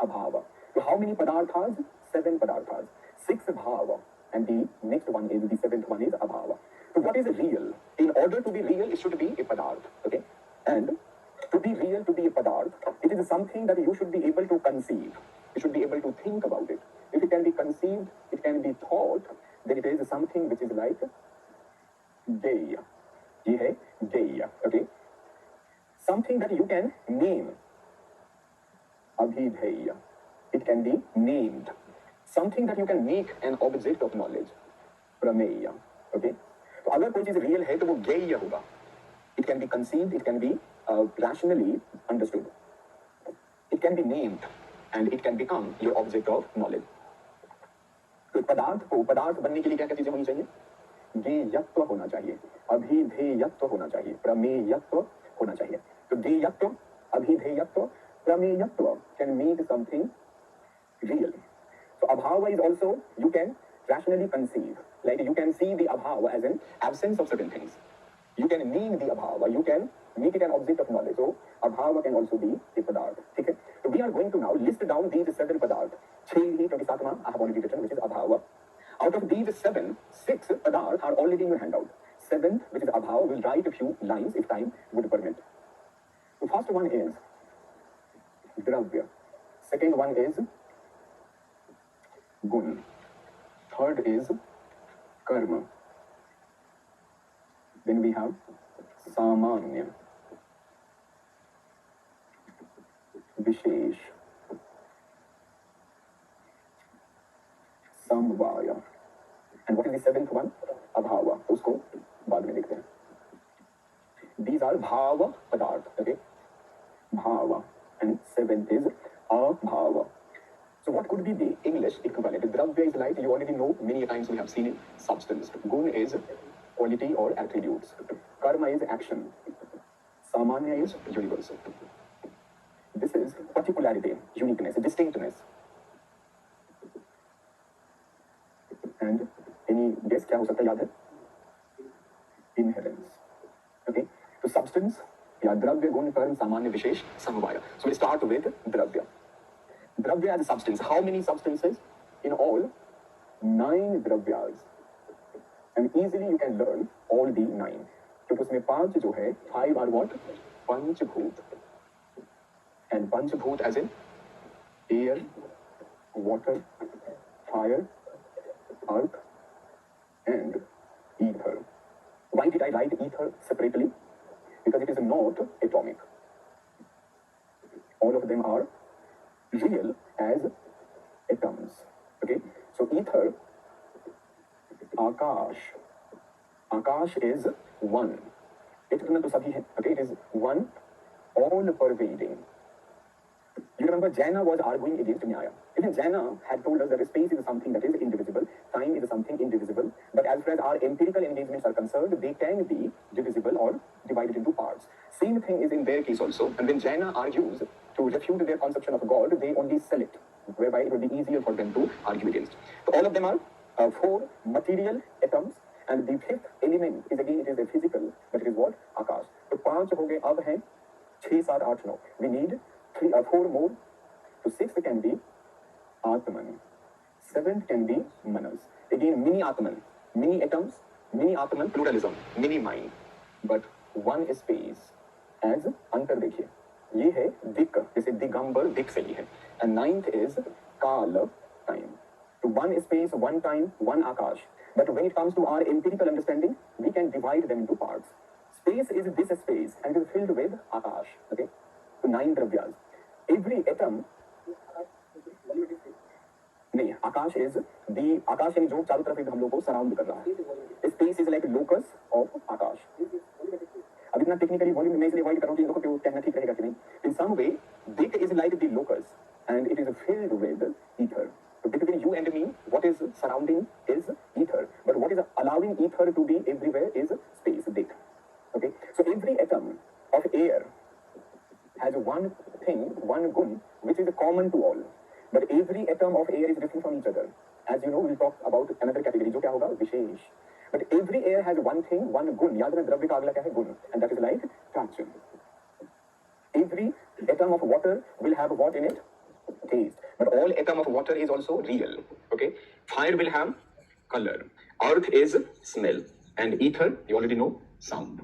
Speaker 2: Abhava. So how many Padarthas? 7 Padarthas. 6 Bhava. And the next one is, the 7th one is Abhava. So what is real? In order to be real, it should be a Padarth. Okay? And to be real, to be a Padarth, it is something that you should be able to conceive. You should be able to think about it. If it can be conceived, it can be thought, then it is something which is like Geya. Ye hai Geya. Okay? Something that you can name. Abhidheya. It can be named. Something that you can make an object of knowledge. Prameya. Okay? So अगर कोई चीज real है तो वो गेय होगा. It can be conceived, it can be rationally understood. It can be named and it can become your object of knowledge. तो पदार्थ बनने के लिए क्या क्या चीजें होनी चाहिए? गेयत्व होना चाहिए, अभिधेयत्व होना चाहिए, प्रमेयत्व होना चाहिए. तो गेयत्व, अभिधेयत्व, प्रमेयत्व can make something real. So abhava is also, you can rationally conceive. Like you can see the abhava as an absence of certain things. You can name the abhava, you can make it an object of knowledge. So abhava can also be a padarth. Okay? So we are going to now list down these 7 padarth. 27 I have already written, which is abhava. Out of these 7, 6 padarth are already in your handout. 7th, which is abhava, will write a few lines if time would permit. The first one is dravya. Second one is gun. Third is karma. Then we have samanya, vishesh, samvaya. And what is the 7th one? Abhava. Usko बाद में देखते हैं. These are bhava padarth. Okay? Bhava. And 7th is abhava. So what could be the English equivalent? Dravya is like, you already know, many times we have seen it, substance. Gun is quality or attributes. Karma is action. Samanya is universal. This is particularity, uniqueness, distinctness. And any guess क्या हो सकता है याद है? Inherence. Okay. So substance, या द्रव्य गुण कर्म सामान्य विशेष समवाय. So we start with द्रव्य. Dravya as a substance. How many substances? In all, 9 dravyas. And easily you can learn all the 9. क्योंकि उसमें 5 जो है, 5 are what? पंचभूत. And पंचभूत as in air, water, fire, earth, and ether. Why did I write ether separately? Because it is not atomic. All of them are real as atoms. Okay, so ether, Akash. Akash is one. Eternal to sabhi hai. Okay, it is one, all pervading. You remember Jaina was arguing against Nyaya. Even Jaina had told us that space is something that is indivisible, time is something indivisible, but as far as our empirical engagements are concerned, they can be divisible or divided into parts. Same thing is in their case also. And when Jaina argues to refute their conception of God, they only sell it, whereby it would be easier for them to argue against. So all of them are 4 material atoms, and the 5th element is again, it is a physical, but it is what? Akash. So 5 हो गए, अब हैं 6, 7, 8, 9. We need 4 more. So 6th can be Atman. 7th can be Manas. Again, mini Atman, mini atoms, mini Atman, pluralism, mini mind. But one space as अंतर देखिए. ये है दिक, जैसे दिगंबर दिक से ही है. And 9th is काल, time. So one space, one time, one Akash. But when it comes to our empirical understanding, we can divide them into parts. Space is this space and it is filled with Akash. Okay, so 9 dravyas. Every atom. नहीं, आकाश is the आकाश यानी जो चारों तरफ हम लोग को surround कर रहा है. Space is like locus of आकाश. अब इतना टेक्निकली वॉल्यूम मैं इसलिए अवॉइड कर रहा हूँ कि इन लोगों को कहना ठीक रहेगा कि नहीं. In some way, dick is like the locus and it is filled with ether. So between you and me, what is surrounding is ether. But what is allowing ether to be everywhere is space, dick. Okay, so every atom of air has one thing, one gun, which is common to all. But every atom of air is different from each other. As you know, we'll talk about another category, जो क्या होगा? विशेष. But every air has one thing, one gun. याद रखना द्रव्य का अगला क्या है? गुण. And that is like touch. Every atom of water will have what in it? Taste. But all atom of water is also real. Okay? Fire will have color. Earth is smell. And ether, you already know, sound.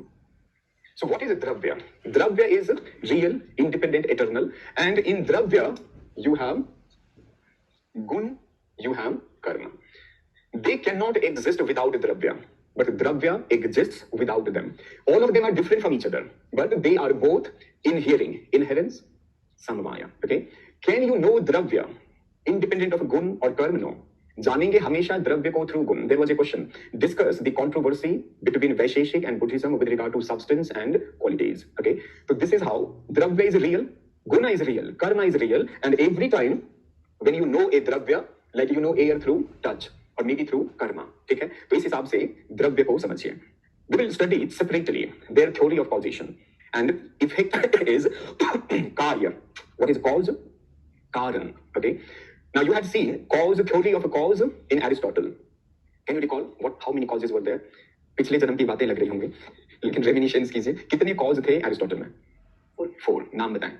Speaker 2: So what is a dravya? Dravya is real, independent, eternal. And in dravya, you have gun, you have karma. They cannot exist without dravya. But dravya exists without them. All of them are different from each other. But they are both inhering. Inherence, samvaya. Okay? Can you know dravya independent of gun or karma? No. जानेंगे हमेशा द्रव्य को through गुण. There was a question. Discuss the controversy between Vaisheshik and Buddhism with regard to substance and qualities. Okay. So this is how dravya is real, guna is real, karma is real, and every time when you know a dravya, like you know air through touch or maybe through karma. ठीक है? तो इस हिसाब से द्रव्य को समझिए. We will study it separately. Their theory of causation and effect is karya. What is cause? Karan. Okay. Now you had seen cause, theory of a cause in Aristotle. Can you recall how many causes were there? पिछले जन्म की बातें लग रही होंगी, लेकिन रेमिनिशंस कीजिए. कितने कॉज थे एरिस्टोटल में? 4. नाम बताएं.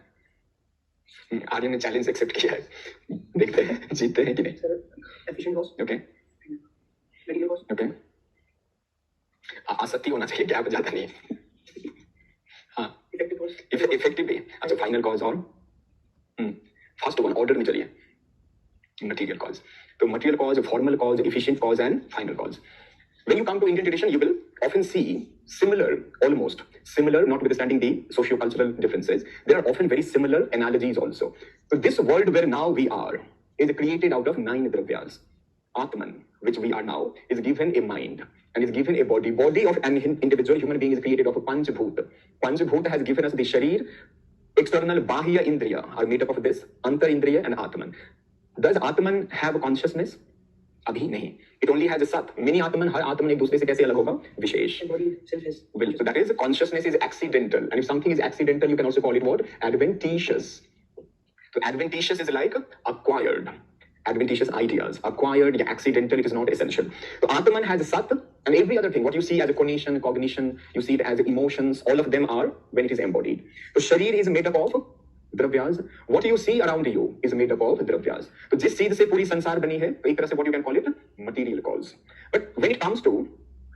Speaker 2: आर्यन ने चैलेंज एक्सेप्ट किया है. देखते हैं जीतते हैं कि नहीं. Efficient cause. Okay. Medical cause. Okay. आसक्ति होना चाहिए, गैप ज्यादा नहीं. हाँ. Effective cause. इफेक्टिव भी. अच्छा, फाइनल कॉज और फर्स्ट वन ऑर्डर में चलिए. Material cause. So material cause, formal cause, efficient cause, and final cause. When you come to Indian tradition, you will often see similar, almost similar, notwithstanding the socio-cultural differences. There are often very similar analogies also. So this world where now we are is created out of 9 dravyas. Atman, which we are now, is given a mind and is given a body. Body of an individual human being is created of a Panchabhuta. Panchabhuta has given us the Sharir. External Bahya Indriya are made up of this, Antar Indriya and Atman.
Speaker 1: Does Atman have a consciousness? अभी नहीं. It only has a sat. Many Atman, हर आत्मन एक दूसरे से कैसे अलग होगा? विशेष. Well, so that is consciousness is accidental, and if something is accidental, you can also call it what? Adventitious. So adventitious is like acquired. Adventitious ideas, acquired, yeah, accidental, it is not essential. So Atman has a sat, and every other thing, what you see as a cognition, you see it as emotions, all of them are when it is embodied. So Sharir is made up of द्रव्यास. What you see around you is made up of द्रव्यास. तो जिस चीज से पूरी संसार बनी है, तो एक तरह से what you can call it material cause. But when it comes to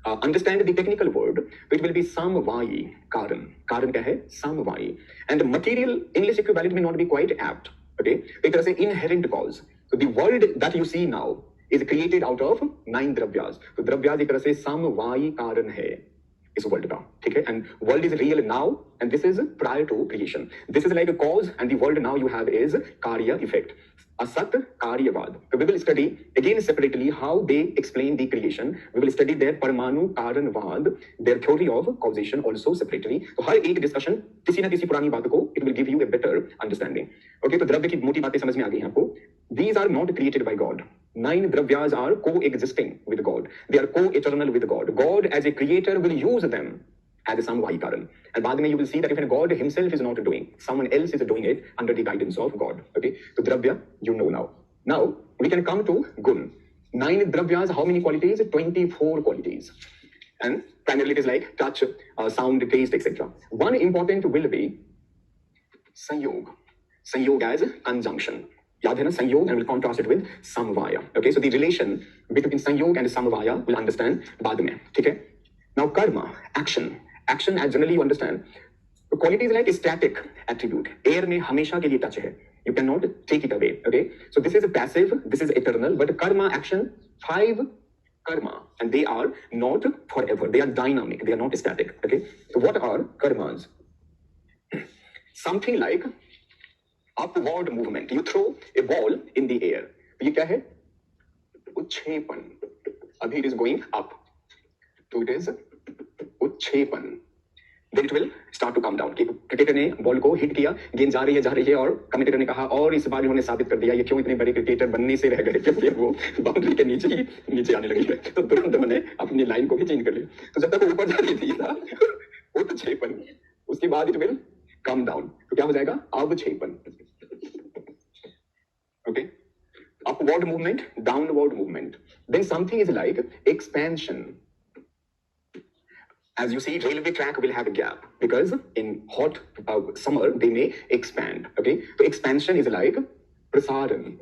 Speaker 1: understand the technical word, it will be samvayi, karan. Karan क्या है? Samvayi. And material English equivalent may not be quite apt. Okay, एक तरह से inherent cause. So the world that you see now is created out of 9 द्रव्यास. तो द्रव्यास एक तरह से समवायी कारण है इस वर्ल्ड का, ठीक है? And world is real now, and this is prior to creation. This is like a cause, and the world now you have is karya effect. Asat Karyavad. So we will study again separately how they explain the creation. We will study their Parmanu Karanvad, their theory of causation also separately. तो हर एक discussion किसी ना किसी पुरानी बात को it will give you a better understanding. Okay, तो द्रव्य की मोटी बातें समझ में आ गई हैं आपको. These are not created by God. 9 dravyas are coexisting with God. They are co-eternal with God. God as a creator will use them as some Vaikaran. And बाद में you will see that even God himself is not doing, someone else is doing it under the guidance of God. Okay, so dravya you know now. Now we can come to gun. 9 dravyas, how many qualities? 24 qualities. And primarily it is like touch, sound, taste, etc. One important will be sanyog. Sanyog as conjunction. याद है ना संयोग, and we'll contrast it with samvaya. Okay, so the relation between संयोग and samvaya we'll understand बाद में, ठीक है? Now karma, action as generally you understand. The quality is like a static attribute. Air में हमेशा के लिए touch है. You cannot take it away. Okay, so this is a passive, this is eternal, but karma action 5 karma, and they are not forever. They are dynamic. They are not static. Okay, so what are karmas? Something like upward movement. You throw a ball in the air. ये क्या है? उत्क्षेपण. अभी it is going up. So it is उत्क्षेपण. Then it will start to come down. Cricketer ने ball को hit किया, गेंद जा रही है और कमेंटेटर ने कहा और इस बार इन्होंने साबित कर दिया ये क्यों इतने बड़े क्रिकेटर बनने से रह गए, क्योंकि वो बाउंड्री के नीचे आने लगी है. तो तुरंत मैंने अपनी लाइन को भी चेंज कर लिया. तो जब तक वो ऊपर जा रही थी था उत्क्षेपण, उसके बाद it will come down. तो क्या हो जाएगा? अवक्षेपण. Okay, upward movement, downward movement. Then something is like expansion. As you see, railway track will have a gap because in hot summer they may expand. Okay, so expansion is like prasaran.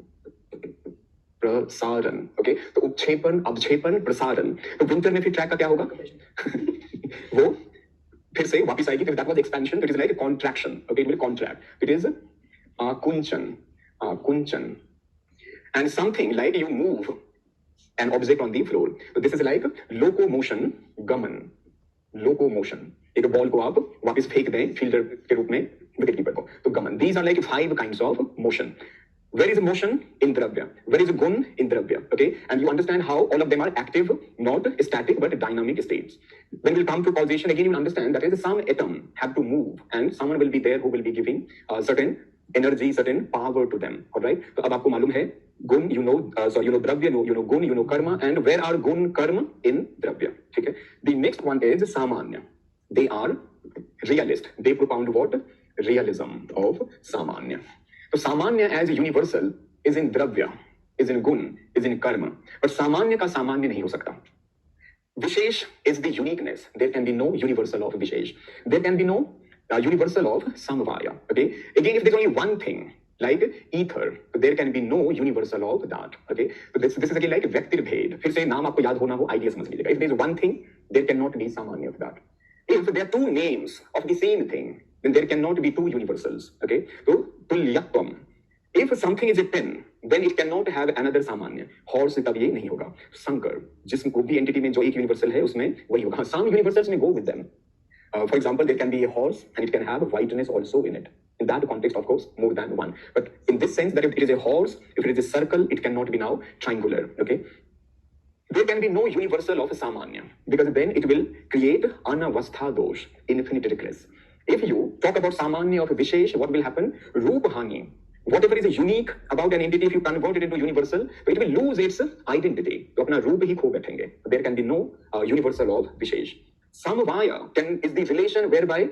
Speaker 1: Okay, तो उपक्षेपण, अवक्षेपण, प्रसारण. तो winter में फिर track का क्या होगा? वो फिर से वापस आएगी. That was expansion. It is like a contraction. Okay, it will contract. It is kunchan. Kunchan. And something like you move an object on the floor. So this is like locomotion, gaman. Locomotion. एक ball को आप वापस फेंक दें fielder के रूप में wicket keeper को. तो गमन. These are like 5 kinds of motion. Where is motion? In dravya. Where is gun? In dravya. Okay, and you understand how all of them are active, not static, but dynamic states. When we'll come to causation, again you will understand that is some atom have to move, and someone will be there who will be giving certain energy, certain power to them. All right. तो अब आपको मालूम है गुण, you know dravya, you know gun, you know karma, and where are gun, karma in dravya. ठीक है. The next one is samanya. They are realist. They propound what? Realism of samanya. So samanya as universal is in dravya, is in gun, is in karma. But samanya का सामान्य नहीं हो सकता. Vishesh is the uniqueness. There can be no universal of Vishesh. There can be no universal of Samvaya. Okay. Again, if there's only one thing, like ether, there can be no universal of that. Okay. So this is again like Vyaktir Bhed. फिर से नाम आपको याद होना हो, idea समझ लीजिएगा. If there's one thing, there cannot be Samanya of that. If there are 2 names of the same thing, then there cannot be 2 universals. Okay. So Tulyatvam. If something is a pen, then it cannot have another सामान्य. Horse तब ये नहीं होगा. Sankar, जिस कोई भी entity में जो एक universal है उसमें वही होगा. Some universals may go with them. For example, there can be a horse and it can have whiteness also in it. In that context, of course, more than one. But in this sense, that if it is a horse, if it is a circle, it cannot be now triangular. Okay. There can be no universal of samanya because then it will create anavastha dosh, infinite regress. If you talk about samanya of vishesh, what will happen? Roop hani. whatever is unique about an entity, if you convert it into universal, it will lose its identity. तो अपना रूप ही खो बैठेंगे. There can be no universal of Vishesh. Samvaya is the relation whereby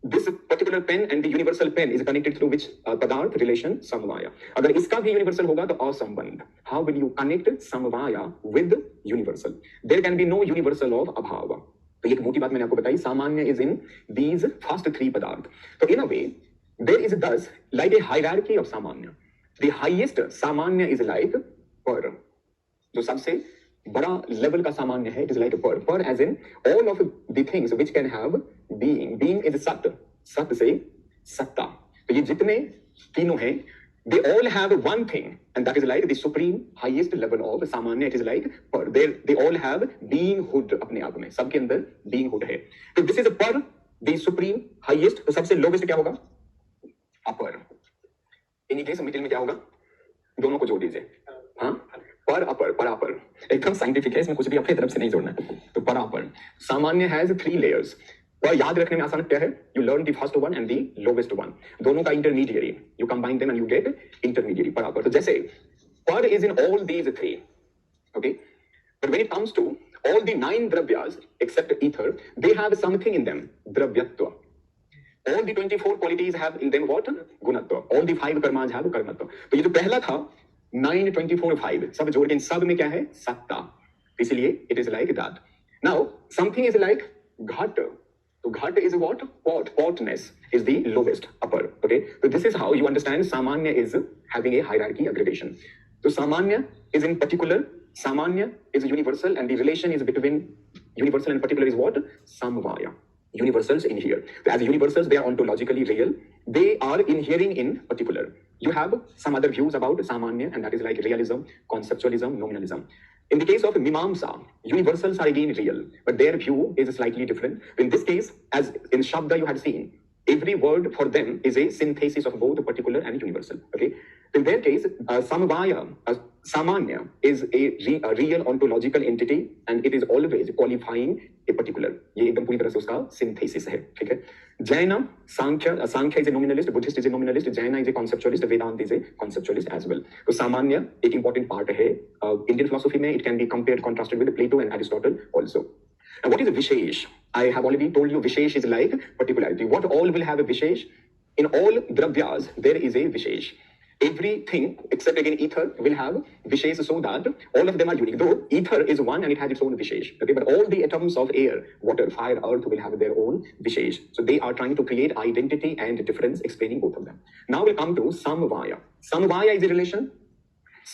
Speaker 1: this particular pen and the universal pen is connected through which padarth relation samvaya. अगर इसका भी universal होगा तो असंबंध. How will you connect samvaya with universal? There can be no universal of abhava. तो एक मोटी बात मैंने आपको बताई, सामान्य is in these first three padarth. So in a way, there is thus like a hierarchy of samanya. The highest samanya is like per. जो सबसे बड़ा level का सामान्य है, it is like a per. Per as in all of the things which can have being. Being is सत. सत से सत्ता. तो ये जितने तीनों हैं, they all have one thing, and that is like the supreme highest level of samanya. It is like per. They all have beinghood अपने आप में. सबके अंदर beinghood है. तो this is a per, the supreme highest. तो सबसे lowest क्या होगा? अपर. इन्हीं केस मिडिल में क्या होगा? दोनों को जोड़ दीजिए. हाँ, पर अपर, पर अपर एकदम साइंटिफिक है, इसमें कुछ भी अपनी तरफ से नहीं जोड़ना है. तो पर अपर सामान्य हैज 3 लेयर्स. पर याद रखने में आसान क्या है? You learn the first one and the lowest one. दोनों का intermediary, you combine them and you get intermediary para apara. तो जैसे para is in all these 3. Okay, but when it comes to all the 9 dravyas except ether, they have something in them, dravyatva. All the 24 qualities have in them what? Gunatva. All the 5 karmas have karmatva. तो ये जो पहला था 9, 24, 5 सब जोड़ के इन सब में क्या है? सत्ता. इसलिए it is like that. Now something is like घट. तो घट is what? Pot. Potness is the lowest upper. Okay. So this is how you understand samanya is having a hierarchy aggregation. So samanya is in particular. Samanya is universal, and the relation is between universal and particular is what? Samvaya. Universals in here. As universals, they are ontologically real. They are inhering in particular. You have some other views about Samanya, and that is like realism, conceptualism, nominalism. In the case of Mimamsa, universals are again real, but their view is slightly different. In this case, as in Shabda you had seen, every word for them is a synthesis of both particular and universal. Okay. In their case, Samvaya, Samanya is a real ontological entity, and it is always qualifying a particular. ये एकदम पूरी तरह से उसका synthesis है. ठीक है. Jaina, Sankhya is a nominalist, Buddhist is a nominalist, Jaina is a conceptualist, Vedanta is a conceptualist as well. So Samanya एक important part है. Indian philosophy में it can be compared, contrasted with Plato and Aristotle also. Now, what is a Vishesh? I have already told you Vishesh is like particularity. What all will have a Vishesh? In all dravyas, there is a Vishesh. Everything except again ether will have Vishesh, so that all of them are unique. Though ether is one and it has its own Vishesh. Okay, but all the atoms of air, water, fire, earth will have their own Vishesh. So they are trying to create identity and difference, explaining both of them. Now we'll come to Samvaya. Samvaya is a relation.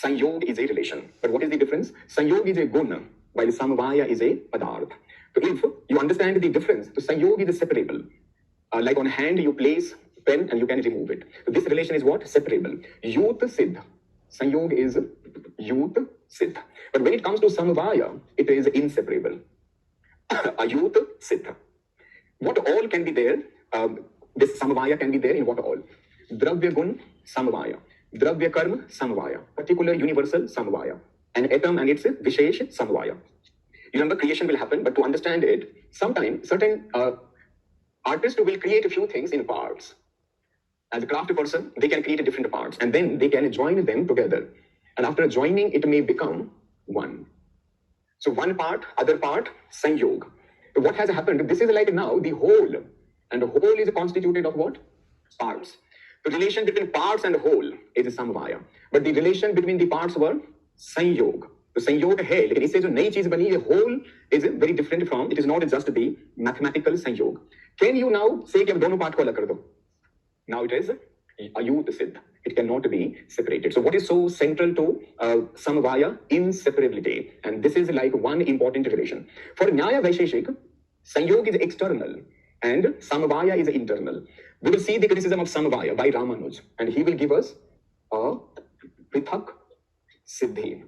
Speaker 1: Sanyog is a relation. But what is the difference? Sanyog is a guna, while Samvaya is a padarth. So if you understand the difference, so Sanyog is separable. Like on hand, you place pen and you can remove it. So this relation is what? Separable. Youth Siddh. Sanyog is youth Siddh. But when it comes to Samvaya, it is inseparable. Ayut Siddh. What all can be there? This Samvaya can be there in what all? Dravya Gun Samvaya. Dravya Karma Samvaya. Particular universal Samvaya. An atom and its Vishesh Samvaya. You remember creation will happen, but to understand it, sometimes certain artists will create a few things in parts. As a craft person, they can create different parts and then they can join them together. And after joining, it may become one. So one part, other part, Sanyog. So what has happened? This is like now the whole. And the whole is constituted of what? Parts. The relation between parts and whole is Samvaya. But the relation between the parts were Sanyog. तो संयोग है, लेकिन इससे जो नई चीज बनी, whole is very different from, it is not just the mathematical संयोग. Can you now say कि अब दोनों पार्ट को अलग कर दो? Now it is Ayut Siddh. It cannot be separated. So what is so central to Samvaya? Inseparability. And this is like one important relation. For Nyaya Vaisheshik, Sanyog is external and Samvaya is internal. We will see the criticism of Samvaya by Ramanuj, and he will give us a Prithak Siddhi.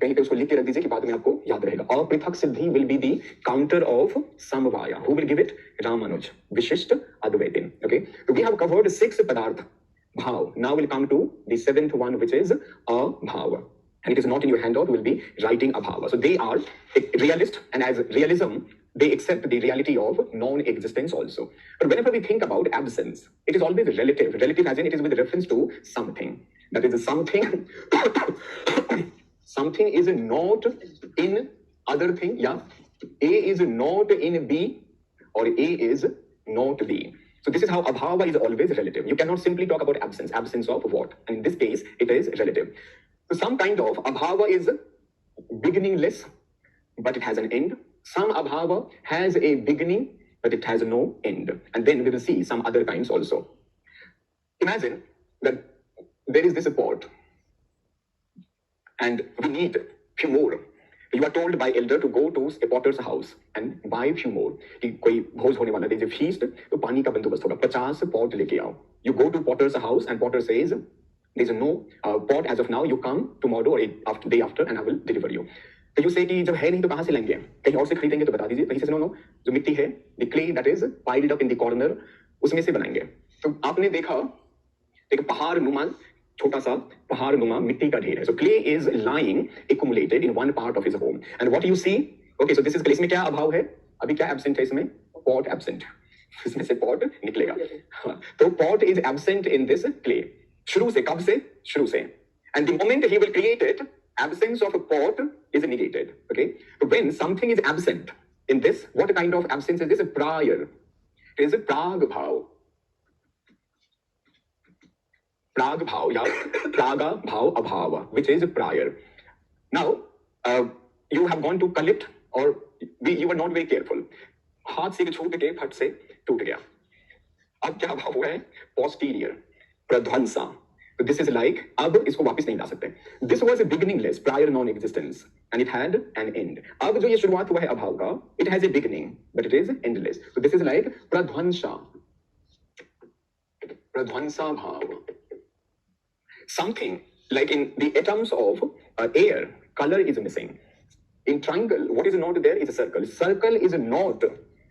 Speaker 1: कहीं पे उसको लिख के रख दीजिए कि बाद में आपको याद रहेगा. अपृथक सिद्धि will be the counter of Samvaya. Who will give it? Ramanuj. Vishisht Advaitin. Okay. So we have covered 6 padarth bhav. Now we'll come to the 7th one, which is abhava. And it is not in your handout. We'll be writing abhava. So they are a realist, and as realism they accept the reality of non-existence also. But whenever we think about absence, it is always relative. Relative as in it is with reference to something. That is something. Something is not in other thing. Yeah, A is not in B, or A is not B. So this is how abhava is always relative. You cannot simply talk about absence. Absence of what? And in this case, it is relative. So some kind of abhava is beginningless, but it has an end. Some abhava has a beginning, but it has no end. And then we will see some other kinds also. Imagine that there is this pot, and we need few more. You are told by elder to go to a potter's house and buy few more. कि कोई भोज होने वाला, there is a feast, तो पानी का बंदोबस्त होगा, 50 pot लेके आओ. You go to potter's house and potter says, there is no pot as of now. You come tomorrow or after day after, and I will deliver you. तो you say कि जब है नहीं तो कहाँ से लेंगे? कहीं और से खरीदेंगे तो बता दीजिए. He says no, जो मिट्टी है, the clay that is piled up in the corner, उसमें से बनाएंगे. तो आपने देखा एक पहाड़ नुमा, छोटा सा पहाड़ नुमा मिट्टी का ढेर है. So clay is lying accumulated in one part of his home. And what you see? Okay, so this is clay. इसमें क्या अभाव है? अभी क्या absent है इसमें? Pot absent. इसमें से pot निकलेगा. तो pot is absent in this clay. शुरू से, कब से? शुरू से. And the moment he will create it, absence of a pot is negated. Okay, so when something is absent in this, what kind of absence is this? Prior. It is a prag bhav. Prag bhav, yeah, praga bhav abhava, which is prior. Now, you have gone to collect, or you were not very careful. हाथ से छूट के फट से टूट गया. अब क्या भाव हुआ है? Posterior, प्रध्वंसा. So this is like, अब इसको वापस नहीं ला सकते. This was a beginningless, prior non-existence, and it had an end. अब जो ये शुरुआत हुआ है अभाव का, it has a beginning, but it is endless. So this is like pradhvansha, pradhvansa bhav. Something like in the atoms of air, color is missing. In triangle, what is not there is a circle. Circle is not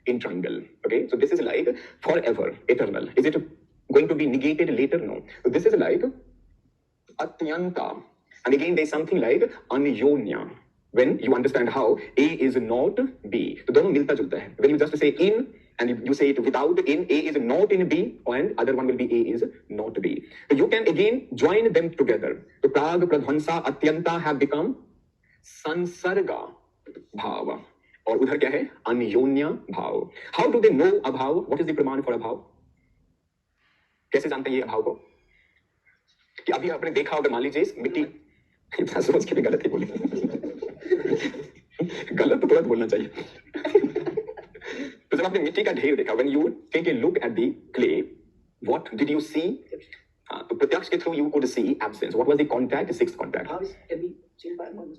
Speaker 1: in triangle. Okay, so this is like forever, eternal. Is it going to be negated later? No. So this is like atyanta. And again, there's something like anyonya. When you understand how A is not B, तो दोनों मिलता जुलता है. When you just say in and you say it without in, A is not in B, and other one will be A is not B. So you can again join them together. So prag, pradhvansa, atyanta have become sansarga bhava. और उधर क्या है? अन्योन्य भाव. How do they know अभाव? What is the प्रमाण for अभाव? कैसे जानते हैं ये अभाव को? कि अभी आपने देखा होगा, मान लीजिए मिट्टी, इतना सोच के भी गलत ही बोली. गलत तो तुरंत बोलना चाहिए. तो जब आपने मिट्टी का ढेर देखा, when you take a look at the clay, what did you see? तो प्रत्यक्ष के through you could see absence. What was the contact? Sixth contact.
Speaker 3: How can be seen by Anuman?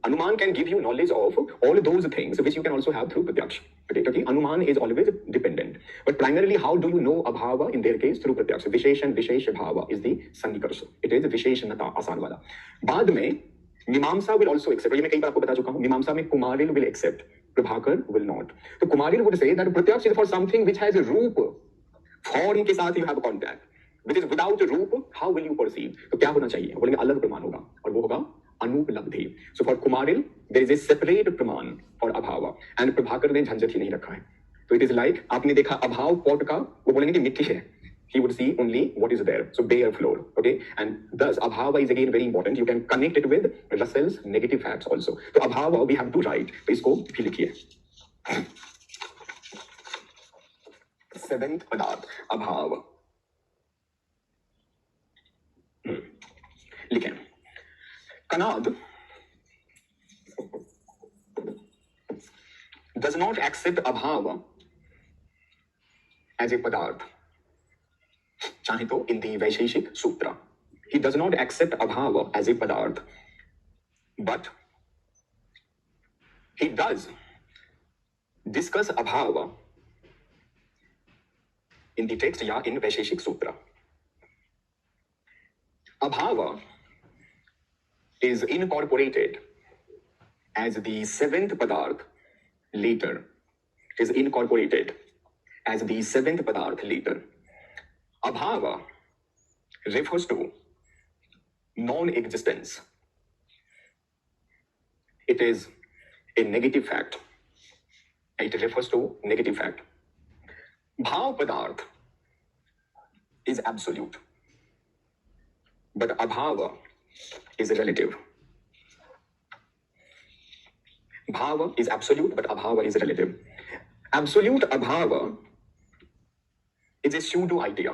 Speaker 1: Anuman can give you knowledge of all those things which you can also have through pratyaksh. Okay, okay? Anuman is always dependent. But primarily, how do you know abhava in their case? Through pratyaksh. Visheshan, Vishesh bhava is the sannikarsh. It is Visheshanata, आसान वाला. बाद में मीमांसा will also accept. ये मैं कई बार आपको बता चुका हूँ. मीमांसा में Kumarila will accept. Prabhakar will not. So Kumaril would say that pratyaksh is for something which has a roop. Form के साथ you have contact. Which is without a roop, how will you perceive? तो क्या होना चाहिए? बोलेंगे अलग प्रमाण होगा, और वो होगा अनुपलब्धि. So for Kumaril, there is a separate प्रमाण for अभाव, and प्रभाकर ने झंझट ही नहीं रखा है. So it is like आपने देखा अभाव पॉट का, वो बोलेंगे कि मिट्टी है. He would see only what is there, so bare floor. Okay, and thus abhava is again very important. You can connect it with Russell's negative facts also. So abhava we have to write. तो इसको भी लिखिए. Seventh पदार्थ अभाव. लिखें. Kanad does not accept abhava as a padarth. चाहे तो in the Vaisheshik Sutra, he does not accept abhava as a padarth, but he does discuss abhava in the text, yeah, in Vaisheshik Sutra. Abhava is incorporated as the seventh padarth later. Is incorporated as the seventh padarth later. Abhava refers to non-existence. It is a negative fact, It refers to negative fact. Bhav padarth is absolute, but abhava is relative. Bhava is absolute, but abhava is relative. Absolute abhava is a pseudo idea.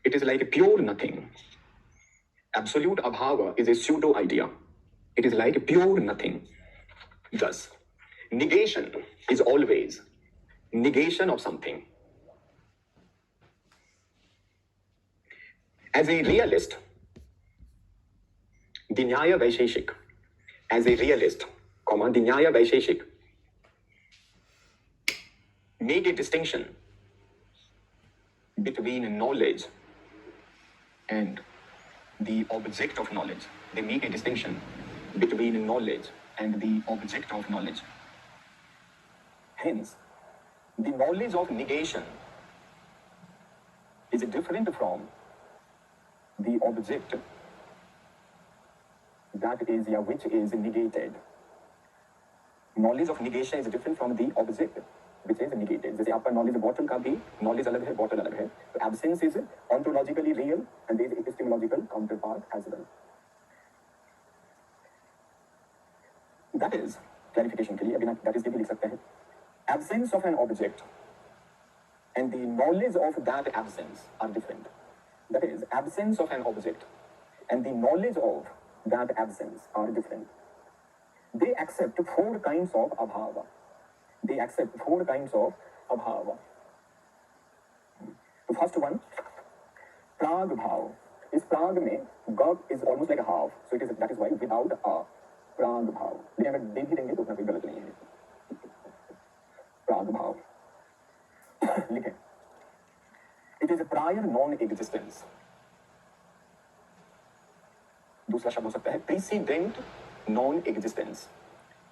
Speaker 1: It is like pure nothing. Absolute abhava is a pseudo idea. It is like pure nothing. Thus, negation is always negation of something. As a realist, the Nyaya Vaisheshik, as a realist, the Nyaya Vaisheshik, make a distinction between knowledge and the object of knowledge. They make a distinction between knowledge and the object of knowledge. Hence, the knowledge of negation is different from the object that is, which is negated. Knowledge of negation is different from the object which is negated. जैसे आपका knowledge bottle का भी knowledge अलग है, bottle अलग है. So absence is ontologically real and there is epistemological counterpart as well. That is clarification के लिए अभी that is के भी लिख सकते हैं. Absence of an object and the knowledge of that absence are different. That is, absence of an object and the knowledge of that absence are different. They accept four kinds of abhava. They accept four kinds of abhava. The first one, prag bhav. Is prag mein, gag is almost like a half. So it is, that is why without a, prag bhav. लेकिन अगर दे भी देंगे तो उतना कोई गलत नहीं है. Prag bhav. लिखें. It is a prior non-existence. दूसरा शब्द हो सकता है precedent non-existence.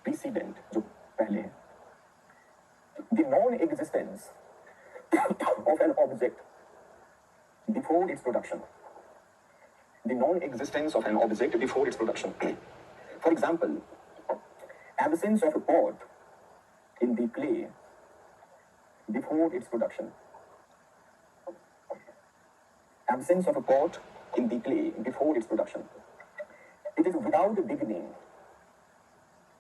Speaker 1: Precedent जो पहले है. The non-existence of an object before its production. The non-existence of an object before its production. For example, absence of a pot in the clay before its production. Absence of a pot in the clay before its production. It is without a beginning,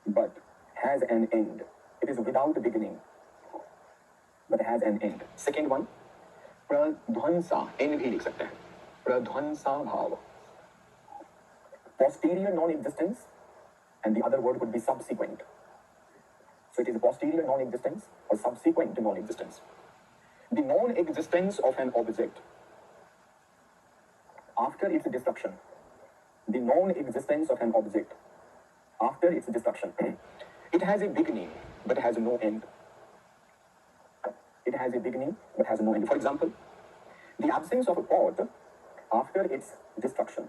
Speaker 1: but has an end. It is without a beginning, but has an end. Second one, pradhvansa, N भी लिख सकते हैं. Pradhvansa bhav. Posterior non-existence, and the other word could be subsequent. So it is a posterior non-existence or subsequent non-existence. The non-existence of an object after its destruction. The non-existence of an object after its destruction. It has a beginning, but has no end. It has a beginning, but has no end. For example, the absence of a pot after its destruction.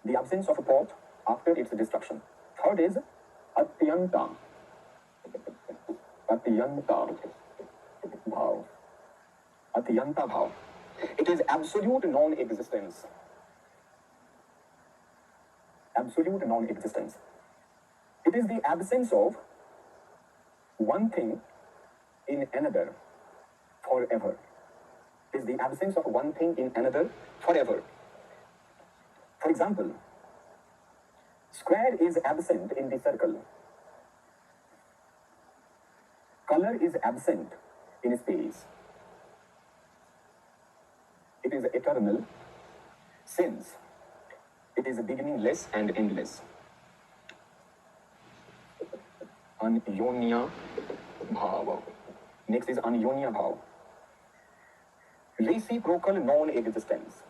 Speaker 1: The absence of a pot after its destruction. Third is atyanta. Atyanta bhav. Atyanta bhav. It is absolute non-existence. Absolute non-existence. It is the absence of one thing in another forever. It is the absence of one thing in another forever. For example, square is absent in the circle. Color is absent in space. It is eternal since it is beginningless and endless. Anyonya bhava. Next is anyonya bhava. Reciprocal non-existence.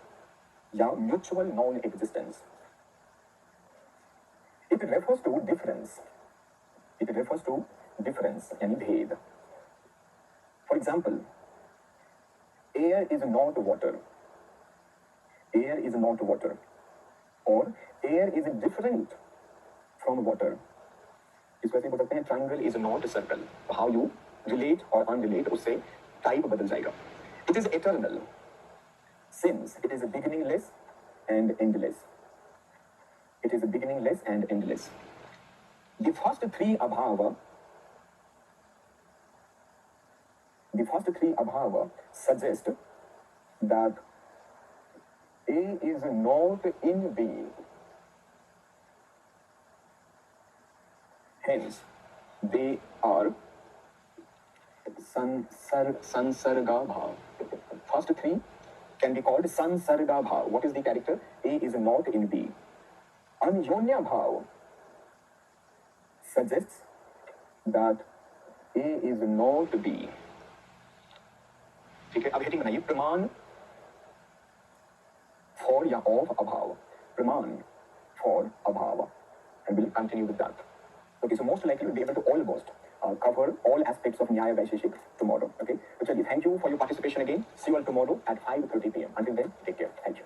Speaker 1: या mutual non-existence. It refers to difference. It refers to difference, यानी भेद. For example, air is not water. Air is not water. Or air is different from water. इसको ऐसे बोल सकते हैं triangle is not a circle. How you relate or unrelate उससे type बदल जाएगा. It is eternal since it is beginningless and endless. It is beginningless and endless. The first three abhava
Speaker 2: The first three abhava suggest that A is not in B. Hence, they are sansarga bhav. First three can be called sansarga bhav. What is the character? A is not in B. Anyonya bhav suggests that A is not B. ठीक है, अब heading बनाइए प्रमाण for या of abhava. Praman for abhava. And we'll continue with that. Okay, so most likely we'll be able to almost cover all aspects of Nyaya Vaisheshik tomorrow. Okay, so thank you for your participation again. See you all tomorrow at 5:30 p.m. Until then, take care. Thank you.